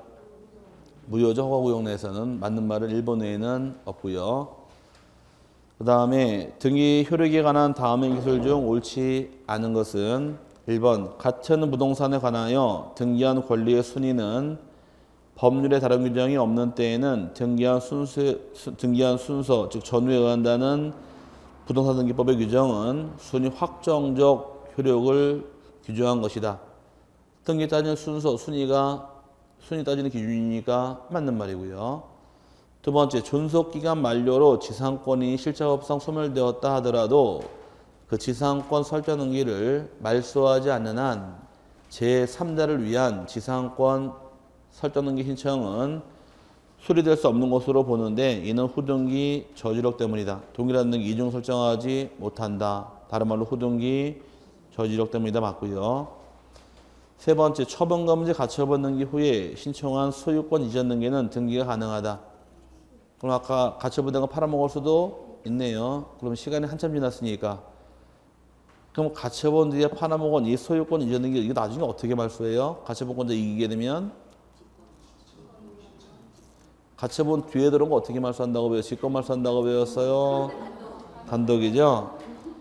A: 무효죠. 허가구역 내에서는 맞는 말은 1번 외에는 없고요. 그 다음에 등기 효력에 관한 다음의 기술 중 옳지 않은 것은 1번 같은 부동산에 관하여 등기한 권리의 순위는 법률에 다른 규정이 없는 때에는 등기한 순서 즉 전후에 의한다는 부동산 등기법의 규정은 순위 확정적 효력을 규정한 것이다. 등기 따지는 순서, 순위 따지는 기준이니까 맞는 말이고요. 두 번째, 존속기간 만료로 지상권이 실체법상 소멸되었다 하더라도 그 지상권 설정 등기를 말소하지 않는 한 제3자를 위한 지상권 설정 등기 신청은 수리될 수 없는 것으로 보는데 이는 후등기 저지력 때문이다. 동일한 등기 이중 설정하지 못한다. 다른 말로 후등기 저지력 때문이다. 맞고요. 세 번째, 처분검증 가처분 등기 후에 신청한 소유권 이전 등기는 등기가 가능하다. 그럼 아까 가처분된 거 팔아먹을 수도 있네요. 그럼 시간이 한참 지났으니까. 그럼 가처분 뒤에 팔아먹은 이 소유권 이전 등기 이거 나중에 어떻게 말소해요? 가처분권자 이기게 되면 가처분 뒤에 들어온 거 어떻게 말소한다고 배웠어요? 직권 말소한다고 배웠어요? 단독이죠?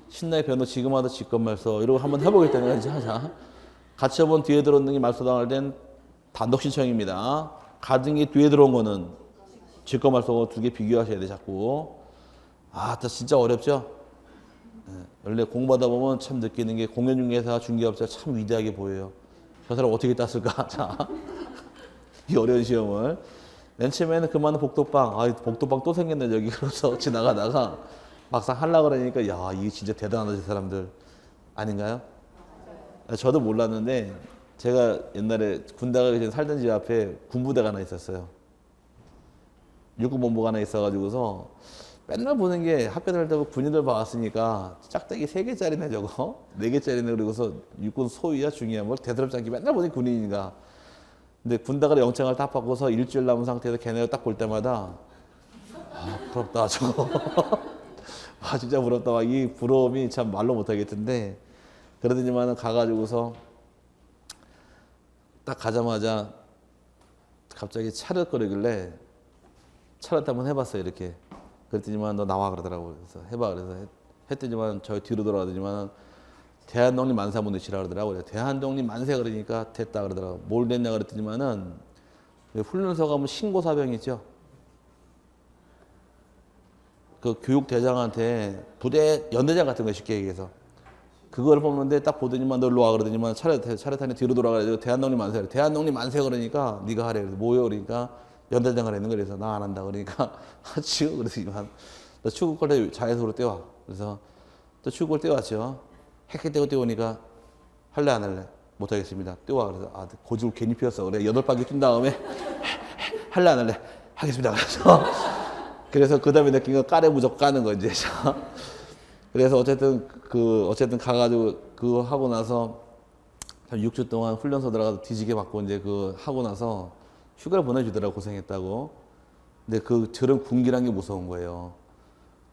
A: 신나게 배워도 지금 하도 직권 말소 이러고 한번 해보겠다는 거죠. 자, 가처분 뒤에 들어온 등기 말소당할 땐 단독 신청입니다. 가등기 뒤에 들어온 거는 직권 말소 두 개 비교하셔야 돼 자꾸. 아, 진짜 어렵죠? 원래 공부하다 보면 참 느끼는 게 공인중개사 중개업자 참 위대하게 보여요. 저 사람 어떻게 땄을까? 자, 이 어려운 시험을. 맨 처음에는 그 많은 복도방, 복도방 또 생겼네 여기. 그래서 지나가다가 막상 하려고 그러니까 야, 이게 진짜 대단하다 저 사람들. 아닌가요? 저도 몰랐는데 제가 옛날에 군대 가기 전에 살던 집 앞에 군부대가 하나 있었어요. 육군본부가 하나 있어가지고서 맨날 보는 게 학교 다닐 때 군인들 봐왔으니까 짝대기 3개짜리네 저거 4개짜리네. 그리고서 육군 소위야 중이야 뭘 대수롭지 않게 맨날 보니 군인이니까. 근데 군대가 영창을 딱 받고서 일주일 남은 상태에서 걔네를 딱 볼 때마다 부럽다 저거. 진짜 부럽다. 이 부러움이 참 말로 못하겠던데. 그러더니만 가가지고서 딱 가자마자 갑자기 차렷거리길래 차렷 한번 해봤어요 이렇게. 그랬더니만 너 나와 그러더라고요. 그래서 해봐. 그래서 했더니만 저 뒤로 돌아가더니만 대한독립 만세 한번 내시라 그러더라고요. 대한독립 만세 그러니까 됐다 그러더라고요. 뭘 됐냐 그랬더니만은 훈련소 가면 신고사병 있죠. 그 교육대장한테 부대 연대장 같은 거 쉽게 얘기해서 그걸 뽑는데 딱 보더니만 너 일로 와 그러더니만 차렷하니 뒤로 돌아가가지고 대한독립 만세. 대한독립 만세 그러니까 네가 하래. 그래서 뭐요? 그러니까 연대장을 했는 거예요. 그래서 나 안 한다. 그러니까 하지요. 그러더니만 너 축구골 자연수로 떼와. 그래서 또 축구골 떼왔죠. 핵 떼고 떼우니까 할래 안 할래? 못하겠습니다. 떼와. 그래서 고집을 괜히 피웠어. 그래 8바퀴 뛴 다음에 할래 안 할래? 하겠습니다. 그래서 그 다음에 느낀 건 까레 무조건 까는 거 이제. 그래서 어쨌든 가가지고 그거 하고 나서 한 6주 동안 훈련소 들어가서 뒤지게 맞고 이제 그 하고 나서 휴가를 보내주더라고 고생했다고. 근데 저런 군기란 게 무서운 거예요.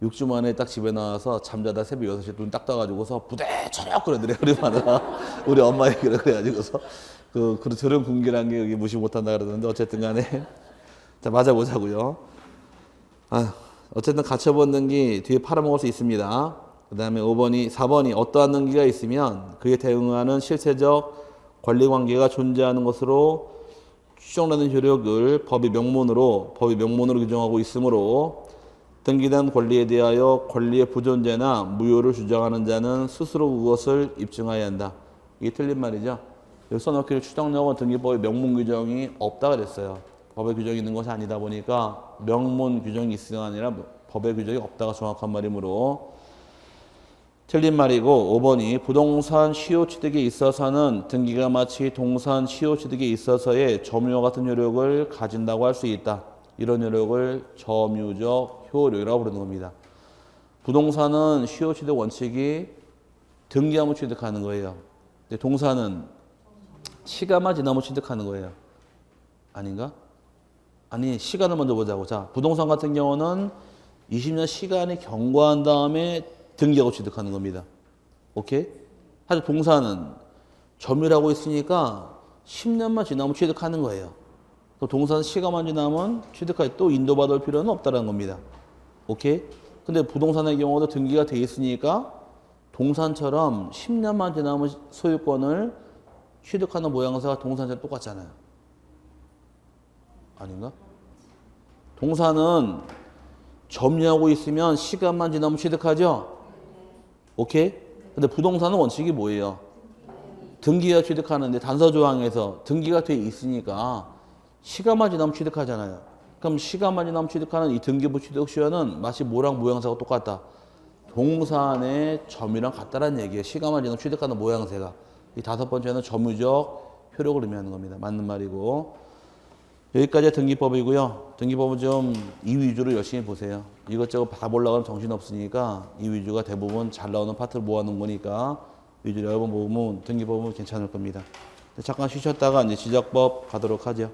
A: 6주 만에 딱 집에 나와서 잠자다 새벽 6시에 눈 딱 떠가지고서 부대 저녁 그러더래. 우리 엄마 얘기를 그래가지고서 저런 군기란 게 여기 무시 못한다 그러는데 어쨌든 간에 자 맞아보자고요. 어쨌든 가처분 등기 뒤에 팔아먹을 수 있습니다. 그 다음에 4번이 어떠한 등기가 있으면 그에 대응하는 실체적 권리관계가 존재하는 것으로 추정되는 효력을 법의 명문으로 규정하고 있으므로 등기된 권리에 대하여 권리의 부존재나 무효를 주장하는 자는 스스로 그것을 입증해야 한다. 이게 틀린 말이죠. 여기 써놓기를 추정력은 등기법의 명문 규정이 없다 그랬어요. 법의 규정이 있는 것이 아니다 보니까 명문 규정이 있으가 아니라 법의 규정이 없다가 정확한 말이므로 틀린 말이고 5번이 부동산 시효 취득에 있어서는 등기가 마치 동산 시효 취득에 있어서의 점유와 같은 효력을 가진다고 할 수 있다. 이런 효력을 점유적 효력이라고 부르는 겁니다. 부동산은 시효 취득 원칙이 등기하면 취득하는 거예요. 근데 동산은 시간만 지나면 취득하는 거예요. 아닌가? 아니 시간을 먼저 보자고. 자 부동산 같은 경우는 20년 시간이 경과한 다음에 등기하고 취득하는 겁니다. 오케이? 하지만 동산은 점유라고 있으니까 10년만 지나면 취득하는 거예요. 또 동산 시간만 지나면 취득할 또 인도받을 필요는 없다는 겁니다. 오케이? 근데 부동산의 경우도 등기가 돼 있으니까 동산처럼 10년만 지나면 소유권을 취득하는 모양새가 동산처럼 똑같잖아요. 아닌가? 동산은 점유하고 있으면 시간만 지나면 취득하죠? 오케이? 근데 부동산은 원칙이 뭐예요? 등기가 취득하는데 단서조항에서 등기가 돼 있으니까 시간만 지나면 취득하잖아요. 그럼 시간만 지나면 취득하는 이 등기부 취득시효는 마치 뭐랑 모양새가 똑같다. 동산의 점유랑 같다는 얘기예요. 시간만 지나면 취득하는 모양새가. 이 5번째는 점유적 효력을 의미하는 겁니다. 맞는 말이고. 여기까지 등기법이고요. 등기법은 좀 이 위주로 열심히 보세요. 이것저것 다 보려고 하면 정신없으니까 이 위주가 대부분 잘 나오는 파트를 모아놓은 거니까 위주로 여러분 보면 등기법은 괜찮을 겁니다. 잠깐 쉬셨다가 이제 지적법 가도록 하죠.